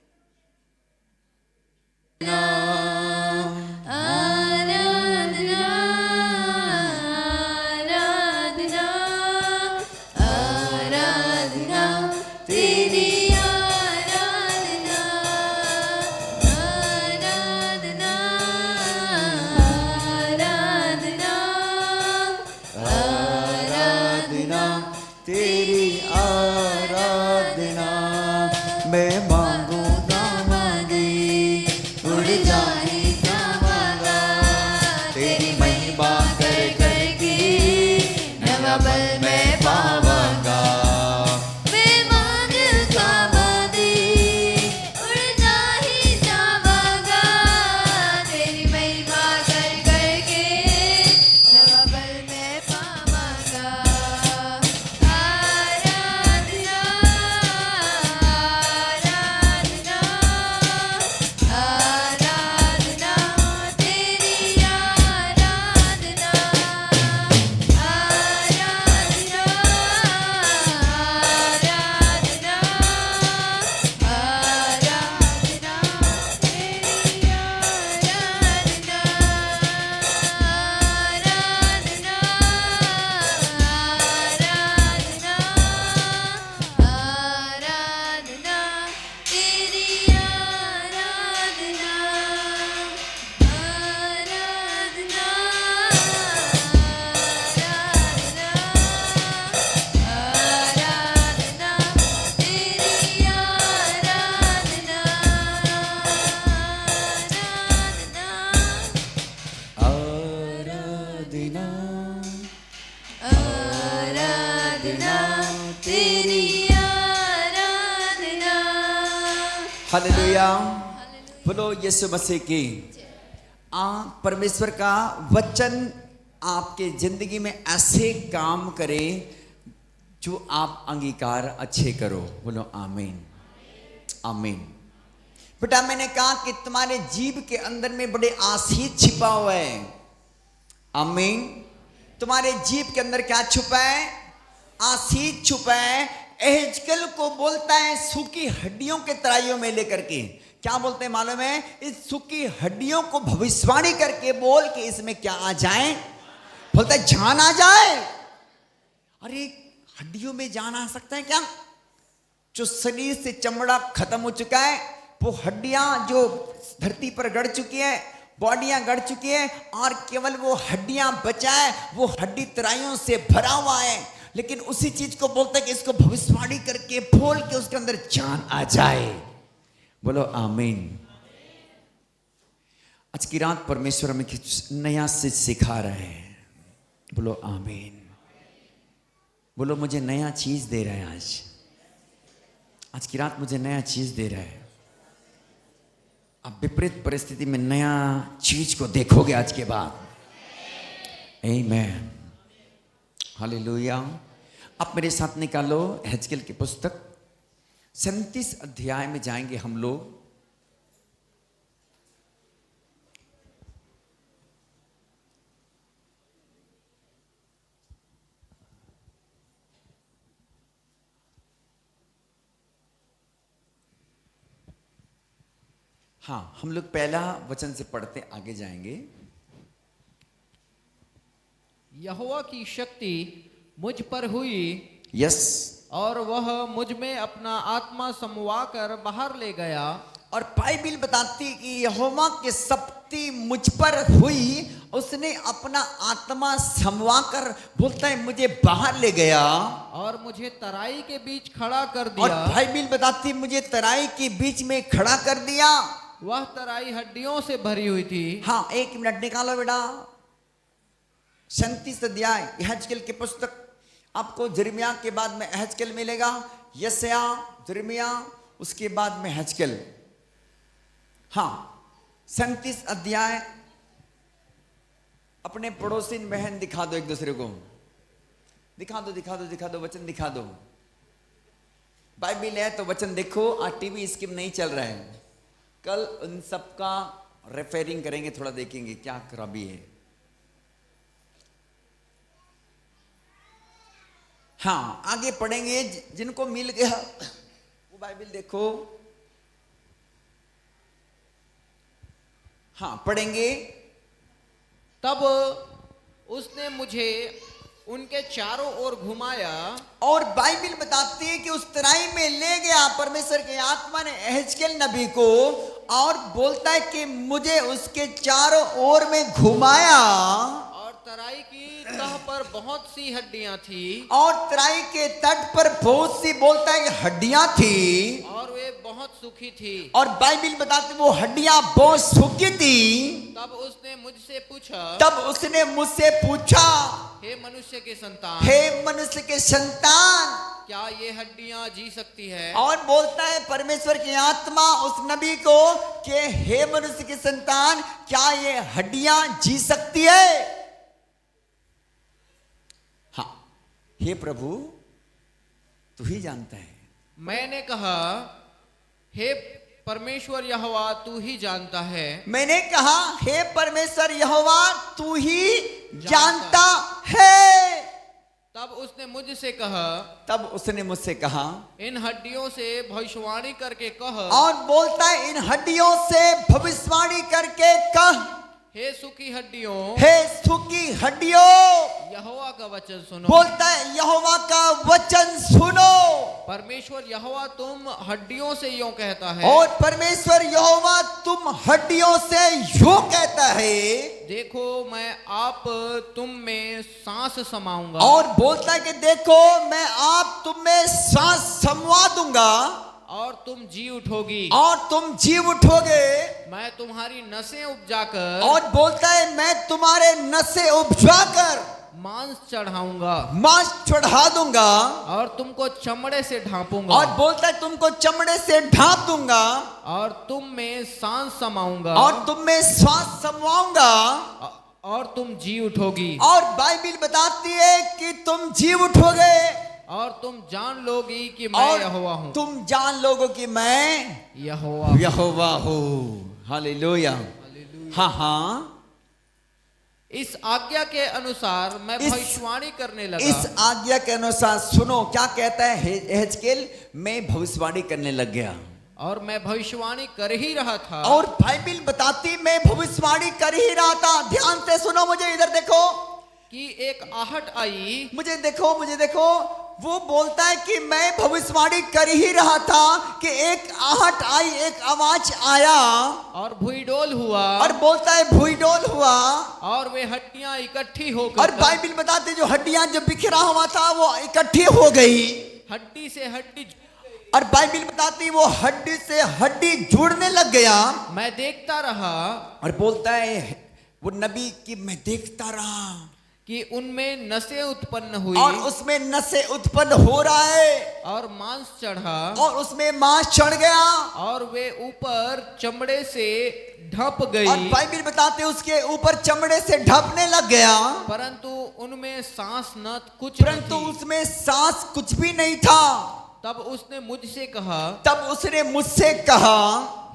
हालेलुया। बोलो यीशु मसीह की। परमेश्वर का वचन आपके जिंदगी में ऐसे काम करे जो आप अंगीकार अच्छे करो। बोलो आमीन आमीन। बेटा मैंने कहा कि तुम्हारे जीव के अंदर में बड़े आशीष छिपा हुआ है। आमीन। तुम्हारे जीव के अंदर क्या छुपा है? आशीष छुपा है। एहेजकेल को बोलता है सूखी हड्डियों के तराइयों में लेकर के, क्या बोलते हैं मालूम है? इस सूखी हड्डियों को भविष्यवाणी करके बोल के इसमें क्या आ जाए? बोलता है जान आ जाए। अरे हड्डियों में जान आ सकता है क्या? जो शरीर से चमड़ा खत्म हो चुका है, वो हड्डियां जो धरती पर गड़ चुकी है, बॉडियां गड़ चुकी है, और केवल वो हड्डियां बचा है, वो हड्डी तराइयों से भरा हुआ है। लेकिन उसी चीज को बोलता है कि इसको भविष्यवाणी करके बोल के उसके अंदर जान आ जाए। बोलो आमीन। आज की रात परमेश्वर हमें कुछ नया से सिखा रहे हैं। बोलो आमीन। बोलो मुझे नया चीज दे रहा है। आज की रात मुझे नया चीज दे रहा है। आप विपरीत परिस्थिति में नया चीज को देखोगे आज के बाद। आमीन हालेलुया। आप मेरे साथ निकालो एहेजकेल की पुस्तक 37 अध्याय में जाएंगे हम लोग। हाँ, हम लोग पहला वचन से पढ़ते आगे जाएंगे। यहोवा की शक्ति मुझ पर हुई, यस। और वह मुझ में अपना आत्मा समवा कर बाहर ले गया। और बाइबिल बताती है कि यहोवा की शक्ति मुझ पर हुई, उसने अपना आत्मा समवा कर बोलता है मुझे बाहर ले गया और मुझे तराई के बीच खड़ा कर और दिया। बाइबिल बताती मुझे तराई के बीच में खड़ा कर दिया। वह तराई हड्डियों से भरी हुई थी। हाँ, एक मिनट निकालो बेटा। 37 अध्याय एहेजकेल की पुस्तक। आपको यिर्मयाह के बाद में एहेजकेल मिलेगा, यशायाह, यिर्मयाह, उसके बाद में एहेजकेल। हाँ, 37 अध्याय। अपने पड़ोसी बहन दिखा दो, एक दूसरे को दिखा दो, दिखा दो, दिखा दो, वचन दिखा दो। बाइबिल है तो वचन देखो। आज टीवी स्किप नहीं चल रहा है। कल उन सबका रेफरिंग करेंगे, थोड़ा देखेंगे क्या खराबी है। हाँ, आगे पढ़ेंगे। जिनको मिल गया वो बाइबिल देखो। हाँ, पढ़ेंगे। तब उसने मुझे उनके चारों ओर घुमाया। और बाइबिल बताती है कि उस तराई में ले गया परमेश्वर के आत्मा ने एहेजकेल नबी को, और बोलता है कि मुझे उसके चारों ओर में घुमाया। और तराई की तह पर बहुत सी हड्डियां थी। और तराई के तट पर बहुत सी बोलता है हड्डियां थी। और वे बहुत सूखी थी। और बाइबिल बताती वो हड्डियां बहुत सूखी थी। तब उसने मुझसे पूछा, तब उसने मुझसे पूछा, हे मनुष्य के संतान, हे मनुष्य के संतान, क्या ये हड्डियां जी सकती है? और बोलता है परमेश्वर की आत्मा उस नबी को कि हे मनुष्य के संतान, क्या ये हड्डियां जी सकती है? हाँ, हे प्रभु तू ही जानता है। मैंने कहा, हे परमेश्वर यहोवा तू ही जानता है। मैंने कहा हे परमेश्वर यहोवा तू ही जानता है। तब उसने मुझसे कहा, तब उसने मुझसे कहा, इन हड्डियों से भविष्यवाणी करके कह। और बोलता है इन हड्डियों से भविष्यवाणी करके कह, हे सूखी हड्डियों, हे सूखी हड्डियों, यहोवा का वचन सुनो। बोलता है यहोवा का वचन सुनो। परमेश्वर यहोवा तुम हड्डियों से यूं कहता है, और परमेश्वर यहोवा तुम हड्डियों से यूं कहता है, देखो मैं आप तुम में सांस समाऊंगा। और बोलता है कि देखो मैं आप तुम में सांस समवा दूंगा, और तुम जी उठोगी, और तुम जी उठोगे। मैं तुम्हारी नसें उपजाकर, और बोलता है मैं तुम्हारे नसें उपजाकर मांस चढ़ाऊंगा मांस चढ़ा दूंगा और तुमको चमड़े से ढांपूंगा और बोलता है तुमको चमड़े से ढांप दूंगा और तुम में सांस समाऊंगा और तुम में श्वास समवाऊंगा और तुम जी उठोगी और बाइबिल बताती है कि तुम जी उठोगे और तुम जान लोगी कि मैं और यहोवा हूँ। तुम जान लोगो कि मैं यहोवा यहोवा हूँ। हालेलुया। हाँ हाँ, इस आज्ञा के अनुसार मैं इस- भविष्यवाणी करने लगा। इस आज्ञा के अनुसार सुनो क्या कहता है एहजकेल, मैं भविष्यवाणी करने लग गया और मैं भविष्यवाणी कर ही रहा था और बाइबिल बताती मैं भविष्यवाणी कर ही रहा था। ध्यान से सुनो, मुझे इधर देखो, कि एक आहट आई मुझे देखो, मुझे देखो। वो बोलता है कि मैं भविष्यवाणी कर ही रहा था कि एक आहट आई, एक आवाज आया और भुईडोल हुआ और बोलता है भूईडोल हुआ और वे हड्डियां इकट्ठी और होकर बाइबिल बताते जो हड्डियां जो बिखरा हुआ था वो इकट्ठी हो गई हड्डी से हड्डी और बाइबिल बताती वो हड्डी से हड्डी जुड़ने लग गया मैं देखता रहा और बोलता है वो नबी कि मैं देखता रहा कि उनमें नसें उत्पन्न हुई और उसमें नसें उत्पन्न हो रहा है और मांस चढ़ा और उसमें मांस चढ़ गया और वे ऊपर चमड़े से ढप और गई बाइबिल बताते उसके ऊपर चमड़े से ढपने लग गया परंतु उनमें सांस न कुछ न परंतु थी। उसमें सांस कुछ भी नहीं था। तब उसने मुझसे कहा तब उसने मुझसे कहा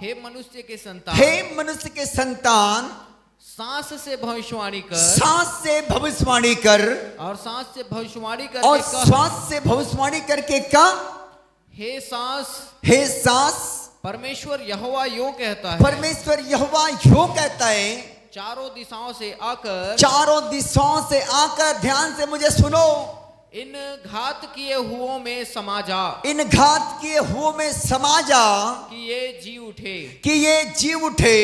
हे मनुष्य के संतान हे मनुष्य के संतान सांस से भविष्यवाणी कर सांस से भविष्यवाणी कर और सांस से भविष्यवाणी और करके कह श्वास से भविष्यवाणी करके का हे सांस हे सांस परमेश्वर यहोवा यो कहता है परमेश्वर यहोवा यो कहता है चारों दिशाओं से आकर चारों दिशाओं से आकर ध्यान से मुझे सुनो इन घात किए हुओं में समा जा इन घात किए हुओं में समा जा कि ये जी उठे। कि ये जी उठे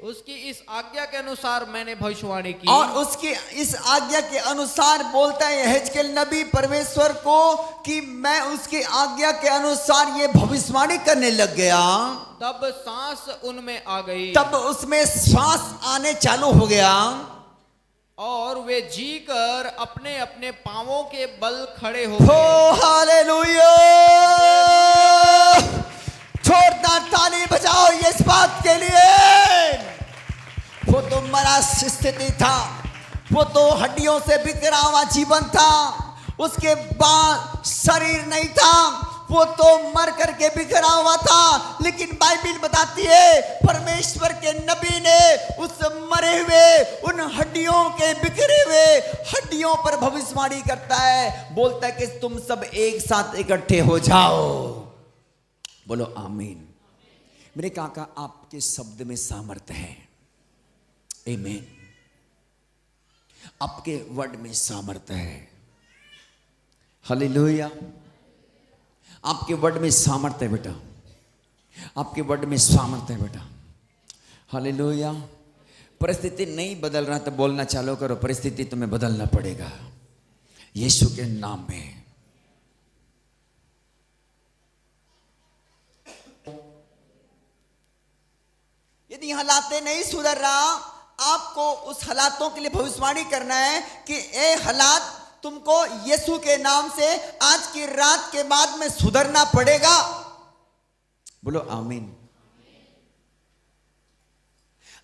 उसकी इस आज्ञा के अनुसार मैंने भविष्यवाणी की और उसकी इस आज्ञा के अनुसार बोलता है यहेजकेल नबी परमेश्वर को कि मैं उसकी आज्ञा के अनुसार ये भविष्यवाणी करने लग गया। तब सांस उनमें आ गई तब उसमें श्वास आने चालू हो गया और वे जी कर अपने अपने पांवों के बल खड़े हो हो गए। हालेलुया। जोरदार ताली बजाओ ये इस बात के लिए। वो तो मरा स्थिति था, वो तो हड्डियों से बिखरा हुआ जीवन था, उसके बाद शरीर नहीं था, वो तो मर करके बिखरा हुआ था। लेकिन बाइबिल बताती है परमेश्वर के नबी ने उस मरे हुए उन हड्डियों के बिखरे हुए हड्डियों पर भविष्यवाणी करता है, बोलता है कि तुम सब एक साथ इकट्ठे हो जाओ। बोलो आमीन। मेरे काका आपके शब्द में सामर्थ्य है। आमीन। आपके वर्ड में सामर्थ्य है। हालेलुया। आपके वर्ड में सामर्थ्य है बेटा, आपके वर्ड में सामर्थ्य है बेटा। हालेलुया। परिस्थिति नहीं बदल रहा तो बोलना चालू करो, परिस्थिति तुम्हें बदलना पड़ेगा यीशु के नाम में। यदि हालातें नहीं सुधर रहा, आपको उस हालातों के लिए भविष्यवाणी करना है कि ए हालात तुमको यीशु के नाम से आज की रात के बाद में सुधरना पड़ेगा। बोलो आमीन।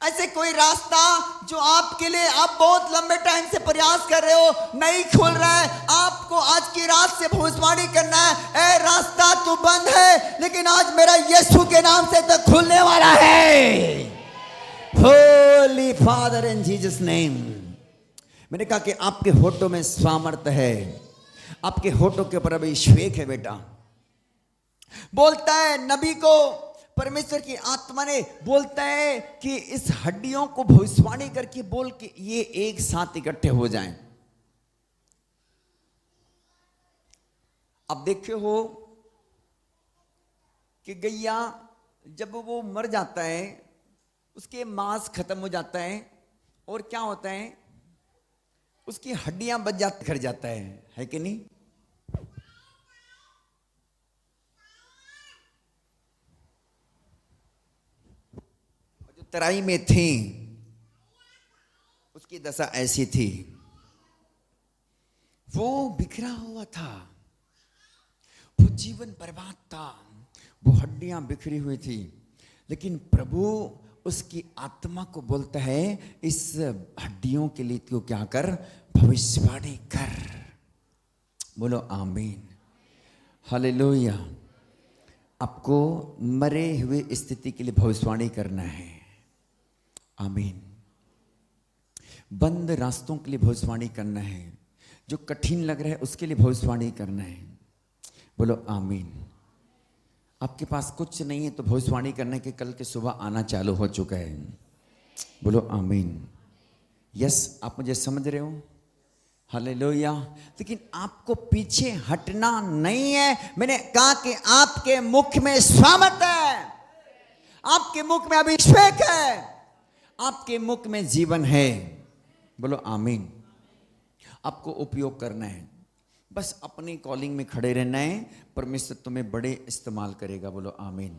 ऐसे कोई रास्ता जो आपके लिए आप बहुत लंबे टाइम से प्रयास कर रहे हो नहीं खुल रहा है, आपको आज की रात से भविष्यवाणी करना है ए रास्ता तो बंद है लेकिन आज मेरा यीशु के नाम से तो खुलने वाला है। Holi father in Jesus name. मैंने कहा कि आपके होठों में सामर्थ्य है, आपके होठों के ऊपर अभिषेक है बेटा। बोलता है नबी को परमेश्वर की आत्मा ने बोलता है कि इस हड्डियों को भविष्यवाणी करके बोल के ये एक साथ इकट्ठे हो जाएं। अब देखे हो कि गैया जब वो मर जाता है उसके मांस खत्म हो जाता है और क्या होता है उसकी हड्डियां बच जाती, घर जाता है कि नहीं? जो तराई में थी उसकी दशा ऐसी थी। वो बिखरा हुआ था, वो जीवन बर्बाद था, वो हड्डियां बिखरी हुई थी, लेकिन प्रभु उसकी आत्मा को बोलता है इस हड्डियों के लिए तू क्या कर, भविष्यवाणी कर। बोलो आमीन, हालेलुया। आपको मरे हुए स्थिति के लिए भविष्यवाणी करना है, आमीन। बंद रास्तों के लिए भविष्यवाणी करना है, जो कठिन लग रहा है उसके लिए भविष्यवाणी करना है। बोलो आमीन। आपके पास कुछ नहीं है तो भविष्यवाणी करने के कल के सुबह आना चालू हो चुका है। बोलो आमीन। यस, आप मुझे समझ रहे हो, हालेलुया। लेकिन आपको पीछे हटना नहीं है। मैंने कहा कि आपके मुख में स्वामर्थ है, आपके मुख में अभिषेक है, आपके मुख में जीवन है। बोलो आमीन। आपको उपयोग करना है, बस अपनी कॉलिंग में खड़े रहना है, परमेश्वर तुम्हें बड़े इस्तेमाल करेगा। बोलो आमीन।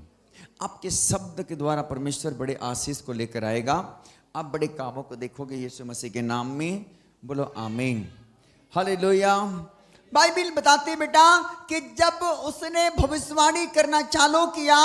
आपके शब्द के द्वारा परमेश्वर बड़े आशीष को लेकर आएगा, आप बड़े कामों को देखोगे यीशु मसीह के नाम में। बोलो आमीन, हालेलुया। बाइबल बताती बेटा कि जब उसने भविष्यवाणी करना चालू किया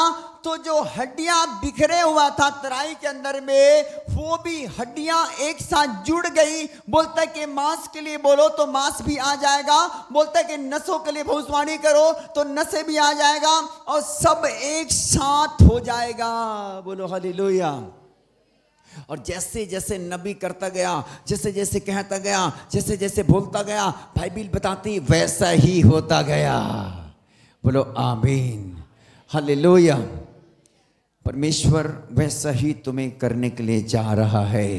तो जो हड्डियां बिखरे हुआ था तराई के अंदर में, वो भी हड्डियां एक साथ जुड़ गई। बोलता है कि मांस के लिए बोलो तो मांस भी आ जाएगा, बोलता है कि नसों के लिए भविष्यवाणी करो तो नसें भी आ जाएगा, और सब एक साथ हो जाएगा। बोलो हालेलुया। और जैसे जैसे नबी करता गया, जैसे जैसे कहता गया, जैसे जैसे बोलता गया, बाइबल बताती वैसा ही होता गया। बोलो आमीन, हालेलुया। परमेश्वर वैसा ही तुम्हें करने के लिए जा रहा है।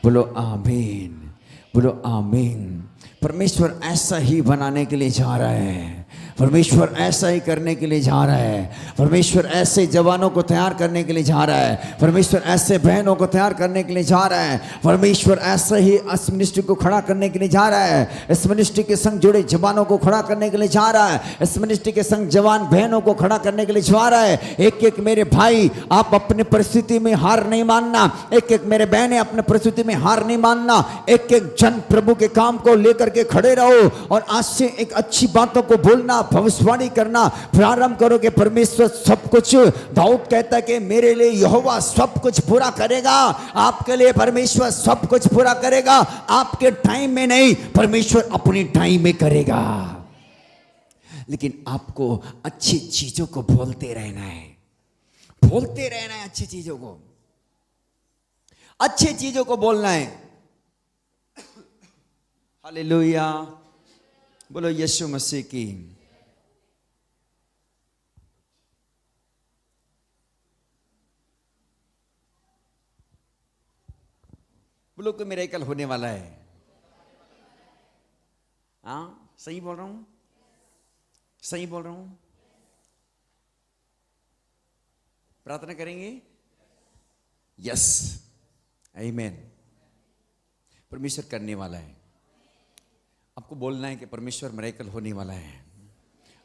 बोलो आमीन, बोलो आमीन। परमेश्वर ऐसा ही बनाने के लिए जा रहा है, परमेश्वर ऐसा ही करने के लिए जा रहा है। परमेश्वर ऐसे जवानों को तैयार करने के लिए जा रहा है, परमेश्वर ऐसे बहनों को तैयार करने के लिए जा रहा है, परमेश्वर ऐसे ही इस मिनिस्ट्री को खड़ा करने के लिए जा रहा है, इस मिनिस्ट्री के संग जुड़े जवानों को खड़ा करने के लिए जा रहा है, इस मिनिस्ट्री के संग जवान बहनों को खड़ा करने के लिए जा रहा है। एक एक मेरे भाई, आप अपने परिस्थिति में हार नहीं मानना, एक एक मेरे बहनें अपने परिस्थिति में हार नहीं मानना। एक एक जन प्रभु के काम को लेकर के खड़े रहो, और आज से एक अच्छी बातों को बोलना, भविष्यवाणी करना प्रारंभ करो कि परमेश्वर सब कुछ, दाऊद कहता है कि मेरे लिए यहोवा सब कुछ पूरा करेगा। आपके लिए परमेश्वर सब कुछ पूरा करेगा, आपके टाइम में नहीं, परमेश्वर अपनी टाइम में करेगा। लेकिन आपको अच्छी चीजों को बोलते रहना है, बोलते रहना है, अच्छी चीजों को, अच्छी चीजों को बोलना है। हालेलुया। बोलो यीशु मसीह की। बोलो कि मिरेकल होने वाला है। हाँ, सही बोल रहा हूं, सही बोल रहा हूं। प्रार्थना करेंगे, यस, आमीन। परमेश्वर करने वाला है। आपको बोलना है कि परमेश्वर मिरेकल होने वाला है।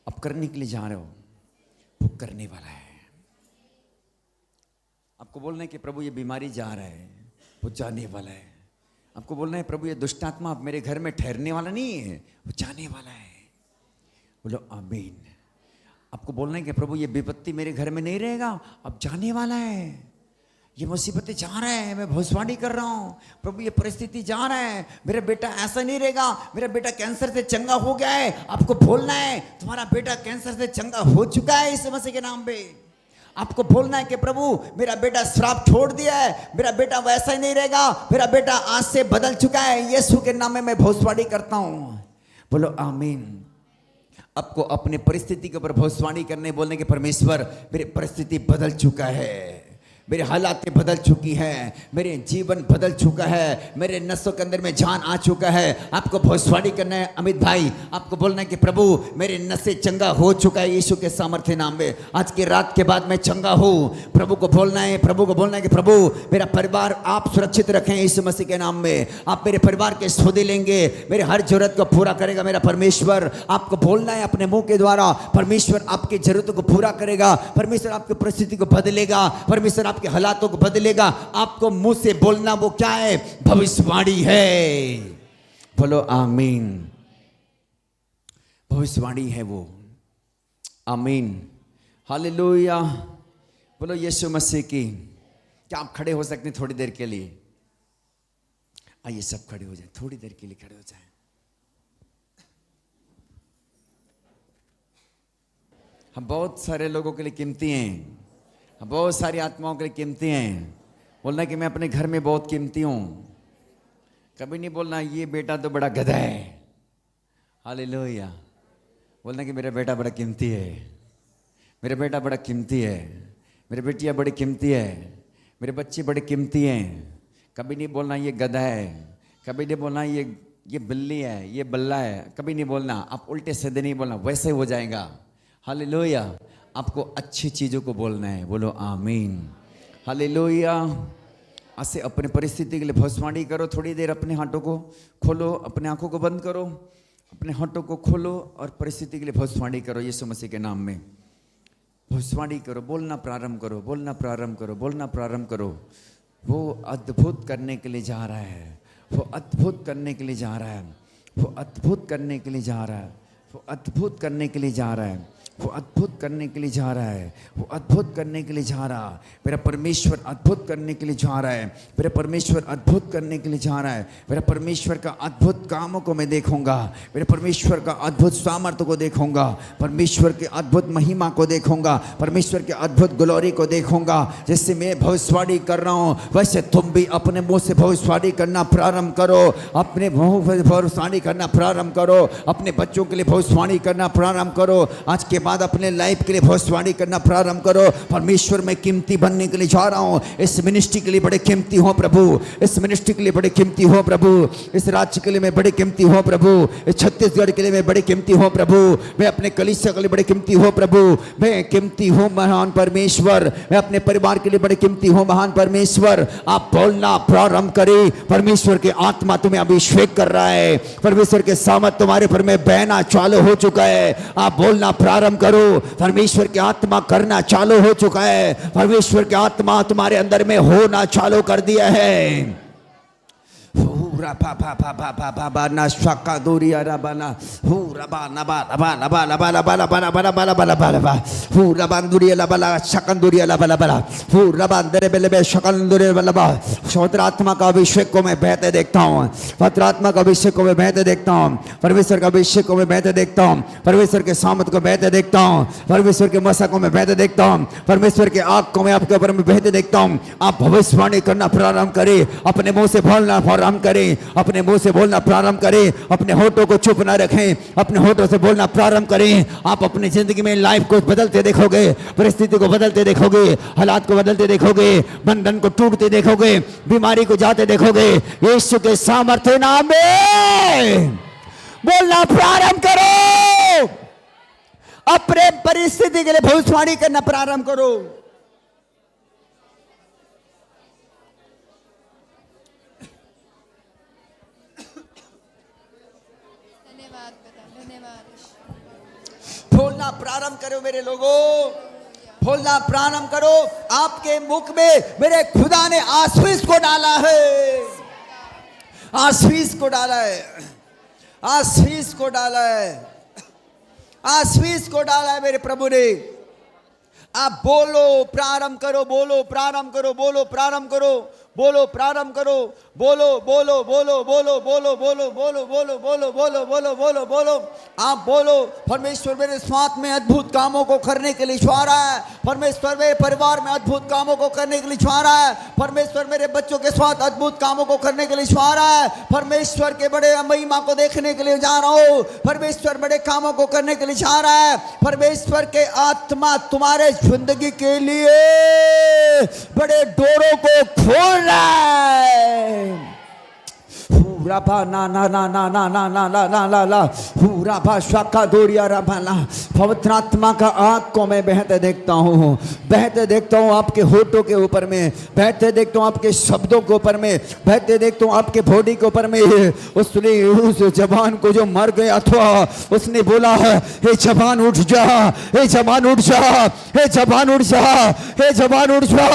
आप करने के लिए जा रहे हो, वो करने वाला है। आपको बोलना है कि प्रभु ये बीमारी जा रहा है, वो जाने वाला है। आपको बोलना है प्रभु ये दुष्ट आत्मा अब मेरे घर में ठहरने वाला नहीं है, वो जाने वाला है। बोलो आमीन। आपको बोलना है कि प्रभु ये विपत्ति मेरे घर में नहीं रहेगा, अब जाने वाला है। ये मुसीबतें जा रहा है, मैं भविष्यवाणी कर रहा हूँ, प्रभु ये परिस्थिति जा रहा है, मेरा बेटा ऐसा नहीं रहेगा, मेरा बेटा कैंसर से चंगा हो गया है। आपको बोलना है तुम्हारा बेटा कैंसर से चंगा हो चुका है इस मसीह के नाम पे। आपको बोलना है कि प्रभु मेरा बेटा श्राप छोड़ दिया है, मेरा बेटा वैसा ही नहीं रहेगा, मेरा बेटा आज से बदल चुका है, यीशु के नाम में मैं भविष्यवाणी करता हूँ। बोलो आमीन। आपको अपने परिस्थिति के ऊपर भविष्यवाणी करने, बोलने के परमेश्वर मेरी परिस्थिति बदल चुका है, मेरे हालातें बदल चुकी हैं, मेरे जीवन बदल चुका है, मेरे नसों के अंदर में जान आ चुका है। आपको भविष्यवाणी करना है अमित भाई, आपको बोलना है कि प्रभु मेरे नसें चंगा हो चुका है यीशु के सामर्थ्य नाम में, आज की रात के बाद मैं चंगा हूँ। प्रभु को बोलना है, प्रभु को बोलना है कि प्रभु मेरा परिवार आप सुरक्षित रखें यीशु मसीह के नाम में। आप मेरे परिवार के सौदे लेंगे, मेरे हर जरूरत को पूरा करेगा मेरा परमेश्वर। आपको बोलना है अपने मुंह के द्वारा, परमेश्वर आपकी जरूरतों को पूरा करेगा, परमेश्वर आपकी परिस्थिति को बदलेगा, परमेश्वर आपके हालातों को बदलेगा। आपको मुंह से बोलना वो क्या है? भविष्यवाणी है। बोलो आमीन। भविष्यवाणी है वो। आमीन, हालेलुया, बोलो यीशु मसीह की। क्या आप खड़े हो सकते हैं थोड़ी देर के लिए? आइए सब खड़े हो जाए, थोड़ी देर के लिए खड़े हो जाए। हम बहुत सारे लोगों के लिए कीमती हैं, हम बहुत सारी आत्माओं के लिए कीमती हैं। बोलना कि मैं अपने घर में बहुत कीमती हूँ। कभी नहीं बोलना ये बेटा तो बड़ा गधा है। हालेलुया। बोलना कि मेरा बेटा बड़ा कीमती है, मेरा बेटा बड़ा कीमती है, मेरी बेटियाँ बड़ी कीमती है, मेरे बच्चे बड़े कीमती हैं। कभी नहीं बोलना ये गधा है, कभी नहीं बोलना ये बिल्ली है, ये बल्ला है, कभी नहीं बोलना। आप उल्टे सीधे नहीं बोलना, वैसे हो जाएगा। हालेलुया। आपको अच्छी चीज़ों को बोलना है। बोलो आमीन, हालेलुया। ऐसे अपने परिस्थिति के लिए भविष्यवाणी करो। थोड़ी देर अपने हाथों को खोलो, अपने आंखों को बंद करो, अपने हाथों को खोलो और परिस्थिति के लिए भविष्यवाणी करो। यीशु मसीह के नाम में भविष्यवाणी करो, बोलना प्रारंभ करो, बोलना प्रारंभ करो, बोलना प्रारंभ करो। वो अद्भुत करने के लिए जा रहा है, वो अद्भुत करने के लिए जा रहा है, वो अद्भुत करने के लिए जा रहा है, वो अद्भुत करने के लिए जा रहा है, वो अद्भुत करने के लिए जा रहा है, वो अद्भुत करने के लिए जा रहा है। मेरा परमेश्वर अद्भुत करने के लिए जा रहा है, मेरा परमेश्वर अद्भुत करने के लिए जा रहा है। मेरा परमेश्वर का अद्भुत कामों को मैं देखूंगा, मेरे परमेश्वर का अद्भुत सामर्थ्य को देखूंगा, परमेश्वर के अद्भुत महिमा को देखूंगा, परमेश्वर के अद्भुत ग्लोरी को देखूंगा। जैसे मैं भविष्यवाणी कर रहा हूँ वैसे तुम भी अपने मुंह से भविष्यवाणी करना प्रारंभ करो, अपने मुंह से भविष्यवाणी करना प्रारंभ करो, अपने बच्चों के लिए भविष्यवाणी करना प्रारंभ करो। आज के बाद अपने लाइफ के लिए भविष्यवाणी करना प्रारंभ करो। परमेश्वर में कीमती बनने के लिए जा रहा हूँ। इस मिनिस्ट्री के लिए बड़े कीमती हो प्रभु, इस मिनिस्ट्री के लिए बड़े कीमती हो प्रभु, इस राज्य के लिए मैं बड़े कीमती हो प्रभु, इस छत्तीसगढ़ के लिए मैं बड़े कीमती हो प्रभु, मैं अपने कलीसिया के लिए बड़े कीमती हो प्रभु, मैं कीमती हूँ महान परमेश्वर, मैं अपने परिवार के लिए बड़े कीमती हूँ महान परमेश्वर। आप बोलना प्रारंभ करें। परमेश्वर की आत्मा तुम्हें अभिषेक कर रहा है, परमेश्वर के सामर्थ तुम्हारे पर में बहना चालू हो चुका है। आप बोलना प्रारंभ करो। परमेश्वर की आत्मा करना चालू हो चुका है, परमेश्वर की आत्मा तुम्हारे अंदर में होना चालू कर दिया है। ना शका दूरिया रबाना हु रबा नबा नबा नबा नबा नबा नबा नबा नबा नबा नबा नबा हु रबांदुरिया लबला शकंदुरिया लबला बला हु रबांदरे बेले बे शकंदुरिया लबा। पवित्र आत्मा का अभिषेक को मैं बहते देखता हूँ, पवित्र आत्मा का अभिषेक को मैं बहते देखता हूँ, परमेश्वर का अभिषेक को मैं बहते देखता हूँ, परमेश्वर के सामर्थ को बहते देखता हूँ, परमेश्वर के मसा को मैं बहते देखता हूँ, परमेश्वर के आग को मैं आपके ऊपर में बहते देखता हूँ। आप भविष्यवाणी करना प्रारंभ करें, अपने मुंह से बोलना प्रारंभ करें, अपने मुंह से बोलना प्रारंभ करें, अपने होठों को चुप ना रखें, अपने होठों से बोलना प्रारंभ करें। आप अपनी जिंदगी में लाइफ को बदलते देखोगे, परिस्थिति को बदलते देखोगे, हालात को बदलते देखोगे, बंधन को टूटते देखोगे, बीमारी को जाते देखोगे। यीशु के सामर्थ्य नाम में बोलना प्रारंभ करो, अपने परिस्थिति के लिए भविष्यवाणी करना प्रारंभ करो। बोलना प्रारंभ करो मेरे लोगों, बोलना प्रारंभ करो। आपके मुख में मेरे खुदा ने आशीष को डाला है, आशीष को डाला है, आशीष को डाला है, आशीष को डाला है मेरे प्रभु ने। आप बोलो प्रारंभ करो, बोलो प्रारंभ करो, बोलो प्रारंभ करो, बोलो प्रारंभ करो, बोलो बोलो बोलो बोलो बोलो बोलो बोलो बोलो बोलो बोलो बोलो बोलो बोलो। आप बोलो, परमेश्वर मेरे साथ में अद्भुत कामों को करने के लिए छुआ रहा है, परमेश्वर मेरे परिवार में अद्भुत कामों को करने के लिए छुआ रहा है, परमेश्वर मेरे बच्चों के साथ अद्भुत कामों को करने के लिए छुआ रहा है, परमेश्वर के बड़े महिमा को देखने के लिए जा रहा हूँ, परमेश्वर बड़े कामों को करने के लिए जा रहा है। परमेश्वर के आत्मा तुम्हारे जिंदगी के लिए बड़े डोरों को खोल रहा है। रबा ना ना ना ना ना ना ना ना ना ना ला रबा शाखा दूरिया रबा ला। पवित्र आत्मा का आग को मैं बहते देखता हूँ, बहते देखता हूँ आपके होठों के ऊपर में, बहते देखता हूँ आपके शब्दों के ऊपर में, बहते देखता हूँ आपके बॉडी के ऊपर में। उसने उस जवान को जो मर गया था, उसने बोला है हे जवान उठ जा, हे जवान उठ जा, हे जवान उठ जा, हे जवान उठ जा।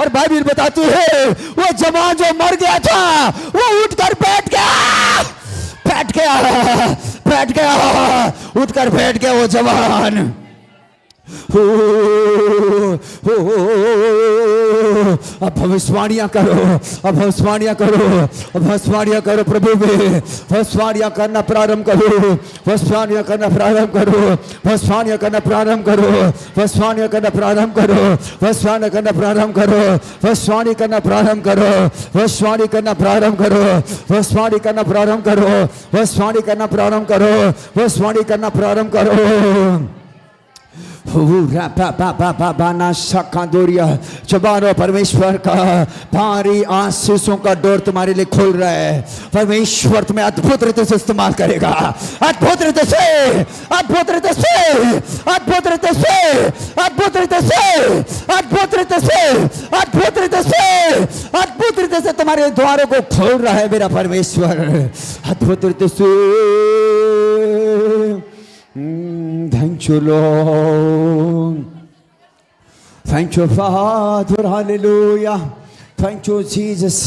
और बाइबल बताती है वो जवान जो मर गया था वो उठकर बैठ गया, बैठ गया, बैठ गया, उठकर बैठ गया वो जवान। अब भविष्यवाणियां करो, अब भविष्यवाणियां करो, अब भविष्यवाणियां करो प्रभु में, भविष्यवाणियां करना प्रारंभ करो, भविष्यवाणियां करना प्रारंभ करो, भविष्यवाणियां करना प्रारंभ करो, भविष्यवाणियां करना प्रारंभ करो, भविष्यवाणी करना प्रारंभ करो, भविष्यवाणी करना प्रारंभ करो, भविष्यवाणी करना प्रारंभ करो, भविष्यवाणी करना प्रारंभ करो, भविष्यवाणी करना प्रारंभ करो, भविष्यवाणी करना प्रारंभ करो। चबानो परमेश्वर का भारी आशीषों का डोर तुम्हारे लिए खोल रहा है। परमेश्वर तुम्हें अद्भुत रीति से इस्तेमाल करेगा, अद्भुत रीति से, अद्भुत रीति से, अद्भुत रीति से, अद्भुत रीति से, अद्भुत रीति से, अद्भुत रीति से, अद्भुत रीति से तुम्हारे द्वारों को खोल रहा है मेरा परमेश्वर, अद्भुत रीति से। Thank you, Lord. Thank you, Father. Hallelujah. Thank you, Jesus.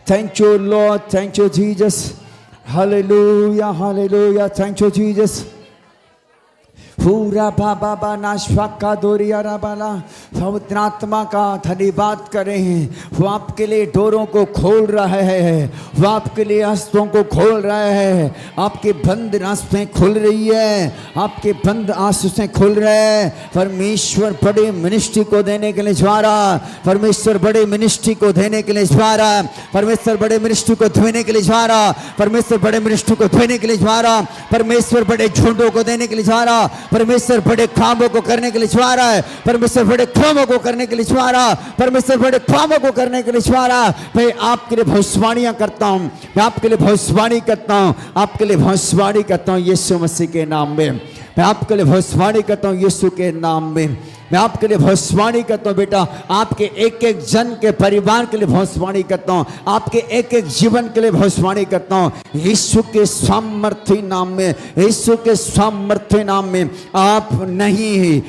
Thank you, Lord. Thank you, Jesus. Hallelujah. Hallelujah. Thank you, Jesus. पूरा बाबा नाशवा का दोरिया राबाला, पवित्र आत्मा का धन्यवाद करें। वो आपके लिए डोरों को खोल रहा है, वो आपके लिए रास्तों को खोल रहा है। आपके बंद रास्तें खुल रही है, आपके बंद आंसू खुल रहे हैं। परमेश्वर बड़े मिनिस्ट्री को देने के लिए जा रहा, परमेश्वर बड़े मिनिस्ट्री को देने के लिए जा रहा, परमेश्वर बड़े मिनिस्ट्री को देने के लिए जा रहा, परमेश्वर बड़े मिनिस्ट्री को देने के लिए जा रहा, परमेश्वर बड़े झुंडों को देने के लिए जा रहा, परमेश्वर बड़े कामों को करने के लिए छुआ रहा है, परमेश्वर बड़े कामों को करने के लिए छुआ रहा, परमेश्वर बड़े कामों को करने के लिए छुआ रहा। मैं आपके लिए भविष्यवाणियां करता हूं, मैं आपके लिए भविष्यवाणी करता हूं, आपके लिए भविष्यवाणी करता हूं यीशु मसीह के नाम में। मैं आपके लिए भविष्यवाणी करता हूं यीशु के नाम में। मैं आपके लिए भविष्यवाणी करता हूं बेटा, आपके एक एक जन के परिवार के लिए भविष्यवाणी करता हूं, आपके एक एक जीवन के लिए भविष्यवाणी करता हूं यीशु के सामर्थ्य नाम में, यीशु के सामर्थ्य नाम में। आप नहीं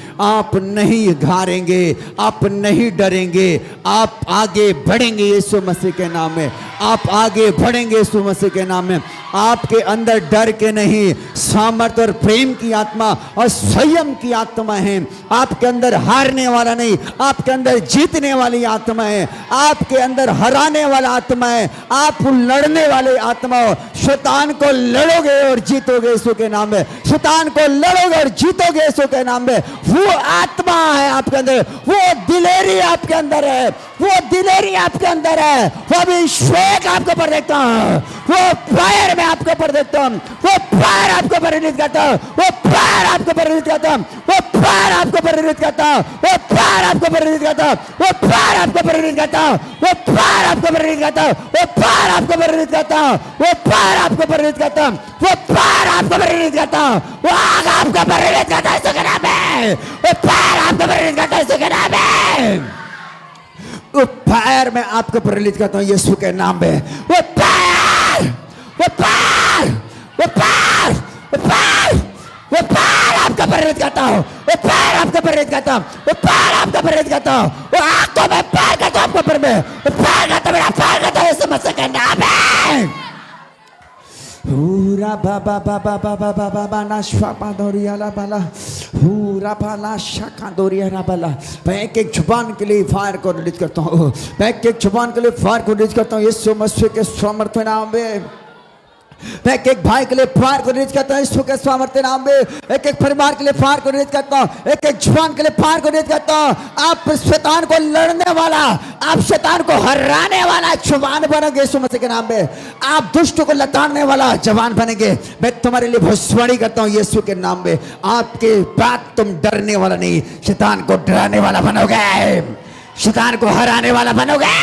हारेंगे, आप नहीं डरेंगे, आप आगे बढ़ेंगे यीशु मसीह के नाम में, आप आगे बढ़ेंगे यीशु मसीह के नाम में। आपके अंदर डर के नहीं, सामर्थ्य और प्रेम की आत्मा और संयम की आत्मा है। आपके अंदर हारने वाला नहीं, आपके अंदर जीतने वाली आत्मा है, आपके अंदर हराने वाला आत्मा है, आप लड़ने वाले आत्मा हो। शैतान को लड़ोगे और जीतोगे यीशु के नाम में, शैतान को लड़ोगे और जीतोगे यीशु के नाम में। वो आत्मा है आपके अंदर, वो दिलेरी आपके अंदर है, वो दिलेरी आपके अंदर है। वो अभिषेक आपके ऊपर देखता हूं, वो फायर में आपके ऊपर देखता हूं, वो फायर आपके ऊपर रिलीज करता हूं, वो फायर आपके ऊपर रिलीज करता हूं, वो फायर आपके ऊपर रिलीज करता हूं, वो फायर आपके ऊपर रिलीज करता हूं, वो फायर आपके ऊपर रिलीज करता हूं, वो फायर आपके ऊपर रिलीज करता हूं, वो फायर आपके ऊपर रिलीज करता हूं, वो फायर आपके ऊपर रिलीज करता हूं, वो फायर आपके ऊपर रिलीज करता हूं, वो आग आपके ऊपर रिलीज करता है यीशु के नाम में, वो फायर आपके ऊपर रिलीज करता है यीशु के नाम में। वो फायर मैं आपके ऊपर रिलीज करता हूँ यीशु के नाम में। वो फायर, वो फायर, वो फायर, वो फायर, वो फायर आपके ऊपर रिलीज करता हूँ, वो फायर आपके ऊपर रिलीज करता हूँ, वो फायर आपके ऊपर रिलीज करता हूँ, वो आग को मैं फायर करता हूँ आपके ऊपर में, वो फायर करता हूँ, मेरा फायर करता हूँ यीशु मसीह के नाम में। पूरा बाबा बाबा बाबा बाबा नाशवा पादोरिया ला बाला, पूरा बाला शाखा दोरिया ला बाला। मैं एक एक जुबान के लिए फायर को रिलीज करता हूँ, मैं एक एक जुबान के लिए फायर को रिलीज करता हूँ यीशु मसीह के सामर्थ्य नाम में। मैं एक एक भाई के लिए फायर को रिलीज करता हूँ यीशु के सामर्थ्य नाम में। एक एक परिवार के लिए फायर को रिलीज करता हूँ, एक एक जुबान के लिए फायर को रिलीज करता हूँ। आप शैतान को लड़ने वाला, आप शैतान को हराने वाला जुबान बनेंगे यीशु मसीह के नाम में। आप दुष्ट को लताड़ने वाला जवान बनेंगे। मैं तुम्हारे लिए भविष्यवाणी करता हूँ यीशु के नाम में। आपके बाद तुम डरने वाला नहीं, शैतान को डराने वाला बनोगे, शैतान को हराने वाला बनोगे,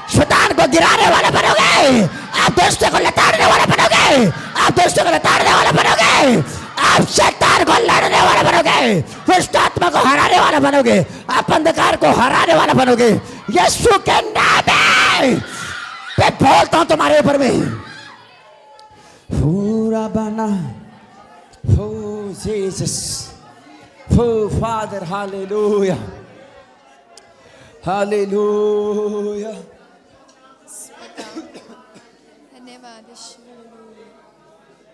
शैतान को गिराने वाला बनोगे, आप दुष्ट को लताड़ने वाला बनोगे, आप दुष्ट को लताड़ने वाला बनोगे, आप शैतान को लड़ने वाला बनोगे, दुष्ट आत्मा को हराने वाला बनोगे, आप अंधकार को हराने वाला बनोगे यीशु के नाम में। मैं बोलता हूं तुम्हारे ऊपर में पूरा बना हो जीसस, हो फादर, हालेलुया, हालेलुया। धन्यवाद यीशु।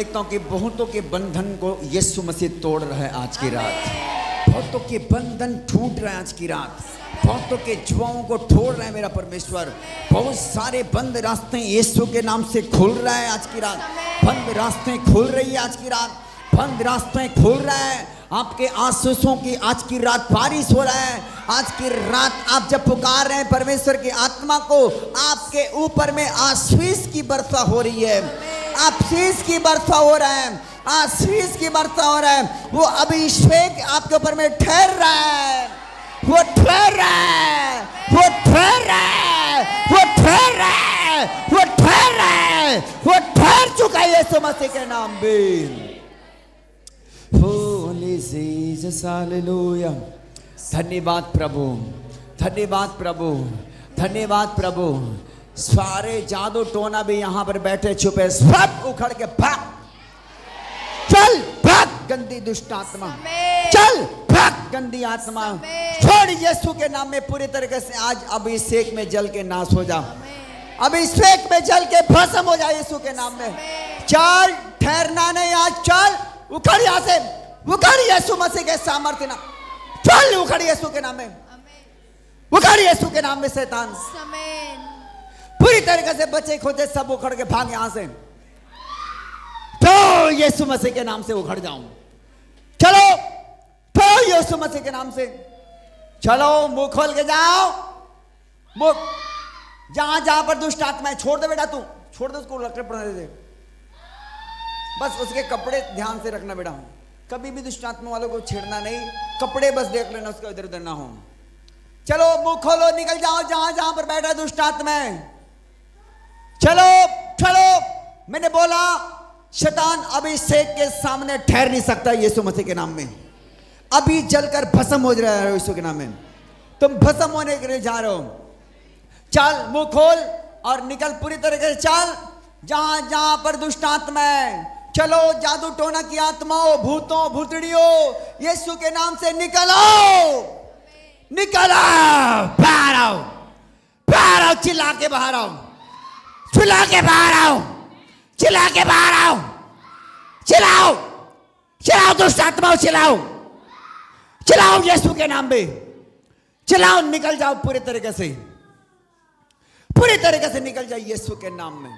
देखता हूं कि बहुतों के बंधन को यीशु मसीह तोड़ रहा है आज की रात। बहुतों के बंधन टूट रहे हैं आज की रात। बहुतों के जुआओं को तोड़ रहे हैं मेरा परमेश्वर। बहुत सारे बंद रास्ते यीशु के नाम से खुल रहा है आज की रात। बंद रास्ते खुल रही है आज की रात। बंद रास्ते खुल रहे हैं। आपके आशीषों की आज की रात बारिश हो रहा है। आज की रात आप जब पुकार रहे हैं परमेश्वर की आत्मा को, आपके ऊपर में आशीष की वर्षा हो रही है। आशीष की वर्षा हो रहा है। आशीष की वर्षा हो रहा है। वो अभिषेक आपके ऊपर में ठहर रहा है। वो ठहर रहा है। वो ठहर रहा है। वो ठहर रहा है। वो ठहर रहा है। वो ठहर चुका है यीशु मसीह के नाम में। Holy Jesus, hallelujah. धन्यवाद प्रभु, धन्यवाद प्रभु, धन्यवाद प्रभु। सारे जादू टोना भी यहाँ पर बैठे छुपे सब उखड़ के भाग। चल भाग गंदी दुष्ट आत्मा, चल भाग गंदी आत्मा। छोड़ यीशु के नाम में पूरी तरीके से आज अभिषेक में जल के नाश हो जा। अभिषेक में जल के भस्म हो जाए यीशु के नाम में। चल ठहरना नहीं आज। चल उखड़ यहाँ से। उखड़ यीशु मसीह के सामर्थ्य नाम। चल उखड़ यीशु के नाम में। उखड़ यीशु के नाम में शैतान। पूरी तरीके से बचे खोते सब उखड़ के भाग यहां से। तो यीशु मसीह के नाम से उखड़ जाऊं। चलो तो यीशु मसीह के नाम से चलो। मुंह खोल के जाओ। मुंह जहां जहां पर दुष्ट आत्मा है छोड़ दे बेटा। तू छोड़ दे उसको। लकड़ पड़ने दे। बस उसके कपड़े ध्यान से रखना बेटा। कभी भी दुष्ट आत्मा वालों को छेड़ना नहीं। कपड़े बस देख लेना उसका इधर उधर ना हो। चलो मुंह खोलो निकल जाओ जहां जहां पर बैठा दुष्ट आत्मा है। चलो चलो। मैंने बोला शैतान अभिषेक के सामने ठहर नहीं सकता यीशु मसीह के नाम में। अभी जलकर भस्म हो रहा है यीशु के नाम में। तुम भस्म होने के लिए जा रहे हो। चल मुंह खोल और निकल पूरी तरीके से। चल जहां जहां पर दुष्ट आत्मा है। चलो जादू टोना की आत्माओं, भूतों, भूतड़ियों, यीशु के नाम से निकल आओ। निकल आओ। बाहर आओ। बाहर आओ। चिल्ला के बाहर आओ। चिल्ला के बाहर आओ। चिल्ला के बाहर आओ। चिल्लाओ। चिल्लाओ दुष्ट आत्माओं चिल्लाओ। चिल्लाओ यीशु के नाम में। चिल्लाओ निकल जाओ पूरी तरीके से। पूरी तरीके से निकल जाए यीशु के नाम में।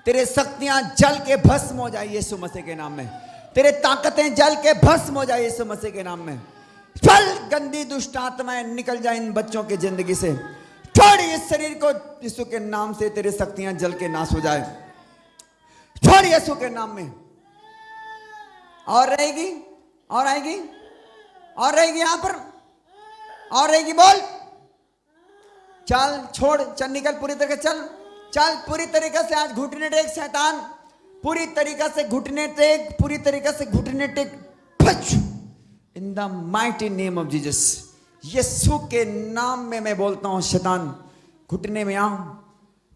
तेरे शक्तियां जल के भस्म हो जाए यीशु मसीह के नाम में। तेरे ताकतें जल के भस्म हो जाए यीशु मसीह के नाम में। चल गंदी दुष्ट आत्माएं निकल जाए इन बच्चों की जिंदगी से। छोड़ इस शरीर को यीशु के नाम से। तेरे शक्तियां जल के नाश हो जाए। छोड़ यीशु के नाम में। और रहेगी और आएगी और रहेगी यहां पर और रहेगी। बोल चल छोड़। चल निकल पूरी तरीके। चल चल पूरी तरीके से। आज घुटने टेक शैतान। पूरी तरीके से घुटने टेक। पूरी तरीके से घुटने टेक। In the mighty name of Jesus. Yeshu के नाम में मैं बोलता हूं शैतान घुटने में आओ।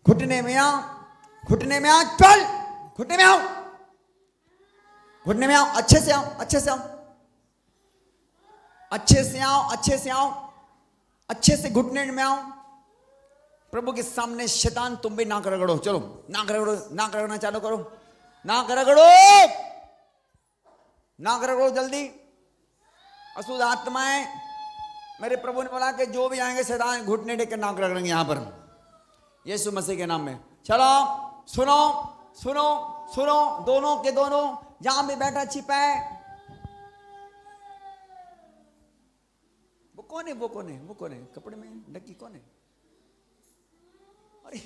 घुटने में आओ। घुटने में आओ। चल घुटने में आओ। घुटने में आओ। अच्छे से आओ। अच्छे से आओ। अच्छे से आओ। अच्छे से आओ। अच्छे से घुटने में आओ। प्रभु के सामने शैतान तुम भी नाक रगड़ो। चलो नाक रगड़ो। नाक रगड़ना चालू करो। नाक रगड़ो। नाक रगड़ो जल्दी। अशुद्ध आत्माएं मेरे प्रभु ने बोला कि जो भी आएंगे शैतान घुटने टेक के नाक रगड़ेंगे यहां पर यीशु मसीह के नाम में। चलो सुनो सुनो सुनो। दोनों के दोनों जहां भी बैठा छिपा है। वो कौन है? वो कौन है? वो कौन है? कपड़े में ढकी कौन है? अरे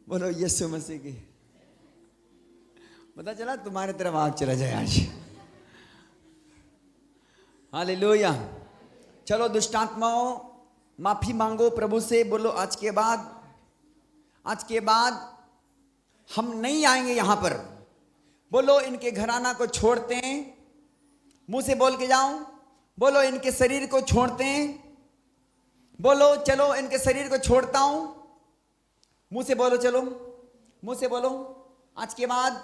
बोलो यीशु मसीह की। पता चला तुम्हारे तरफ आग चला जाए आज। हालेलुया। चलो दुष्टात्माओं माफी मांगो प्रभु से। बोलो आज के बाद हम नहीं आएंगे यहां पर। बोलो इनके घराना को छोड़ते हैं। मुंह से बोल के जाओ। बोलो इनके शरीर को छोड़ते हैं। बोलो चलो इनके शरीर को छोड़ता हूं। मुंह से बोलो। चलो मुंह से बोलो। आज के बाद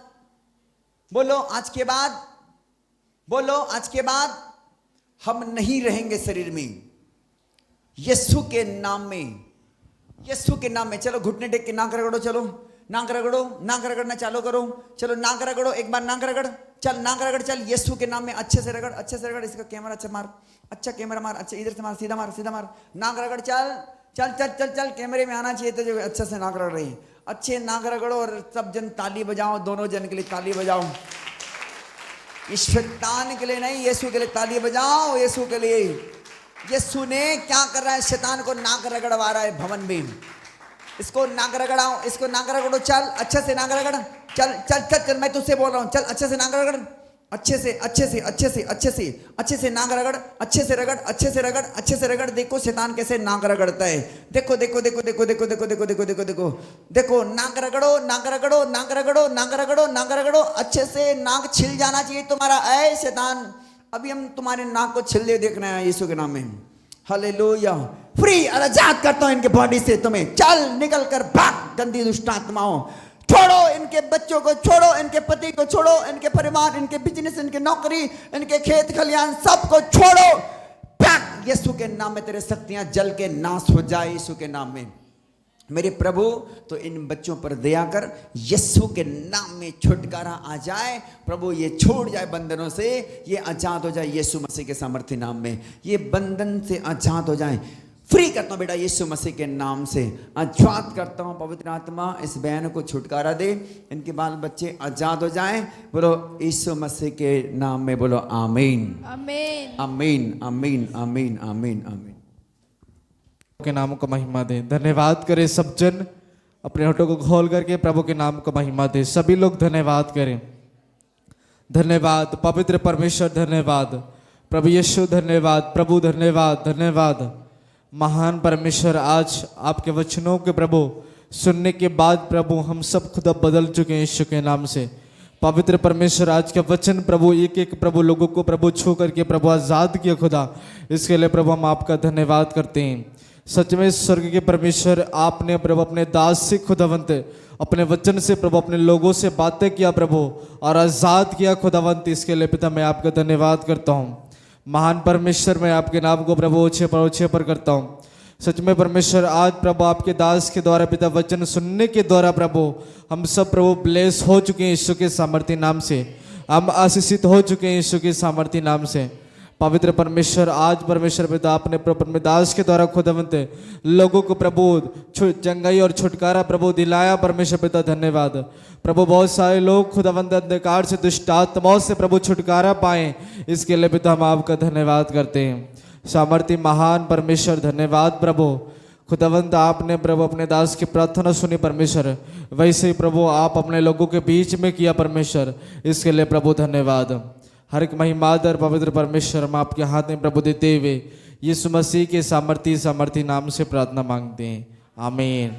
बोलो। आज के बाद बोलो। आज के बाद हम नहीं रहेंगे शरीर में। यीशु के नाम में, यीशु के नाम में। चलो घुटने टेक के नाक रगड़ो, चलो नाक रगड़ो, नाक रगड़ना चालू करो, चलो नाक रगड़ो, एक बार नाक रगड़, चल नाक रगड़, चल यीशु के नाम में अच्छे से रगड़, अच्छे से रगड़। इसका कैमरा अच्छा मार, अच्छा कैमरा मार, अच्छा इधर से मार, सीधा मार, सीधा मार, नाक रगड़, चल चल चल चल चल, कैमरे में आना चाहिए तो जो अच्छे से नाक रगड़ रही है, अच्छे नाक रगड़ो और सब जन ताली बजाओ, दोनों जन के लिए ताली बजाओ। इस शैतान के लिए नहीं, यीशु के लिए ताली बजाओ, यीशु के लिए। यीशु ने क्या कर रहा है, शैतान को नाक रगड़वा रहा है भवन में। इसको नाक रगड़ाओ, इसको नाक रगड़ो, चल अच्छे से नाक रगड़, चल चल चल चल, मैं तुझसे बोल रहा हूँ, चल अच्छे से नाक रगड़, अच्छे से अच्छे से अच्छे से अच्छे से अच्छे से नाक रगड़, अच्छे से रगड़, अच्छे से रगड़, अच्छे से रगड़। देखो शैतान कैसे नाक रगड़ता है, देखो देखो देखो देखो देखो देखो देखो देखो देखो देखो देखो, नाक रगड़ो, नाक रगड़ो, नाक रगड़ो, नाक रगड़ो, नाक रगड़ो, अच्छे से नाक छिल जाना चाहिए तुम्हारा। ऐ शैतान, अभी हम तुम्हारे नाक को छिल दे देख रहे हैं यीशु के नाम में। हालेलुया। फ्री आजाद करता हूं इनके बॉडी से तुम्हें, चल निकल कर भाग गंदी दुष्ट आत्माओं। छोड़ो इनके बच्चों को, छोड़ो इनके पति को, छोड़ो इनके परिवार, इनके बिजनेस, इनके नौकरी, इनके खेत खलियान, सबको छोड़ो। भाग यीशु के नाम में, तेरे शक्तियां जल के नाश हो जाए यीशु के नाम में। मेरे प्रभु, तो इन बच्चों पर दया कर, यीशु के नाम में छुटकारा आ जाए प्रभु, ये छोड़ जाए बंधनों से, ये आजाद हो जाए यीशु मसीह के सामर्थ्य नाम में, ये बंधन से आजाद हो जाए। फ्री करता हूं बेटा यीशु मसीह के नाम से, आजाद करता हूं। पवित्र आत्मा इस बहन को छुटकारा दे, इनके बाल बच्चे आजाद हो जाएं। बोलो यीशु मसीह के नाम में, बोलो आमीन आमीन आमीन आमीन आमीन आमीन आमीन। के नाम को महिमा दे। धन्यवाद करें सब जन, अपने होठों को खोल करके प्रभु के नाम को महिमा दे। सभी लोग धन्यवाद करें। धन्यवाद पवित्र परमेश्वर, धन्यवाद प्रभु यीशु, धन्यवाद प्रभु, धन्यवाद धन्यवाद महान परमेश्वर। आज आपके वचनों के प्रभु सुनने के बाद प्रभु हम सब खुदा बदल चुके हैं यीशु के नाम से। पवित्र परमेश्वर, आज का वचन प्रभु एक एक प्रभु लोगों को प्रभु छू करके प्रभु आजाद किया खुदा, इसके लिए प्रभु हम आपका धन्यवाद करते हैं। सच में स्वर्ग के परमेश्वर, आपने प्रभु अपने दास से खुदावंत अपने वचन से प्रभु अपने लोगों से बातें किया प्रभु और आजाद किया खुदावंत, इसके लिए पिता मैं आपका धन्यवाद करता हूँ। महान परमेश्वर, मैं आपके नाम को प्रभु ऊंचे पर करता हूँ। सच में परमेश्वर, आज प्रभु आपके दास के द्वारा पिता वचन सुनने के द्वारा प्रभु हम सब प्रभु ब्लेस हो चुके हैं यीशु के सामर्थ्य नाम से, हम आशीषित हो चुके हैं यीशु के सामर्थ्य नाम से। पवित्र परमेश्वर, आज परमेश्वर पिता आपने प्रभु अपने दास के द्वारा खुदावंत लोगों को प्रभु चंगाई और छुटकारा प्रभु दिलाया परमेश्वर पिता, धन्यवाद प्रभु। बहुत सारे लोग खुदावंत अंधकार से, दुष्ट आत्माओं से प्रभु छुटकारा पाए, इसके लिए पिता हम आपका धन्यवाद करते हैं। सामर्थ्य महान परमेश्वर, धन्यवाद प्रभु। खुदावंत आपने प्रभु अपने दास की प्रार्थना सुनी परमेश्वर, वैसे ही प्रभु आप अपने लोगों के बीच में किया परमेश्वर, इसके लिए प्रभु धन्यवाद। हर एक महिमादर पवित्र परमेश्वर हम आपके हाथ में प्रभु देते हुए यीशु मसीह के सामर्थ्य नाम से प्रार्थना मांगते हैं, आमीन।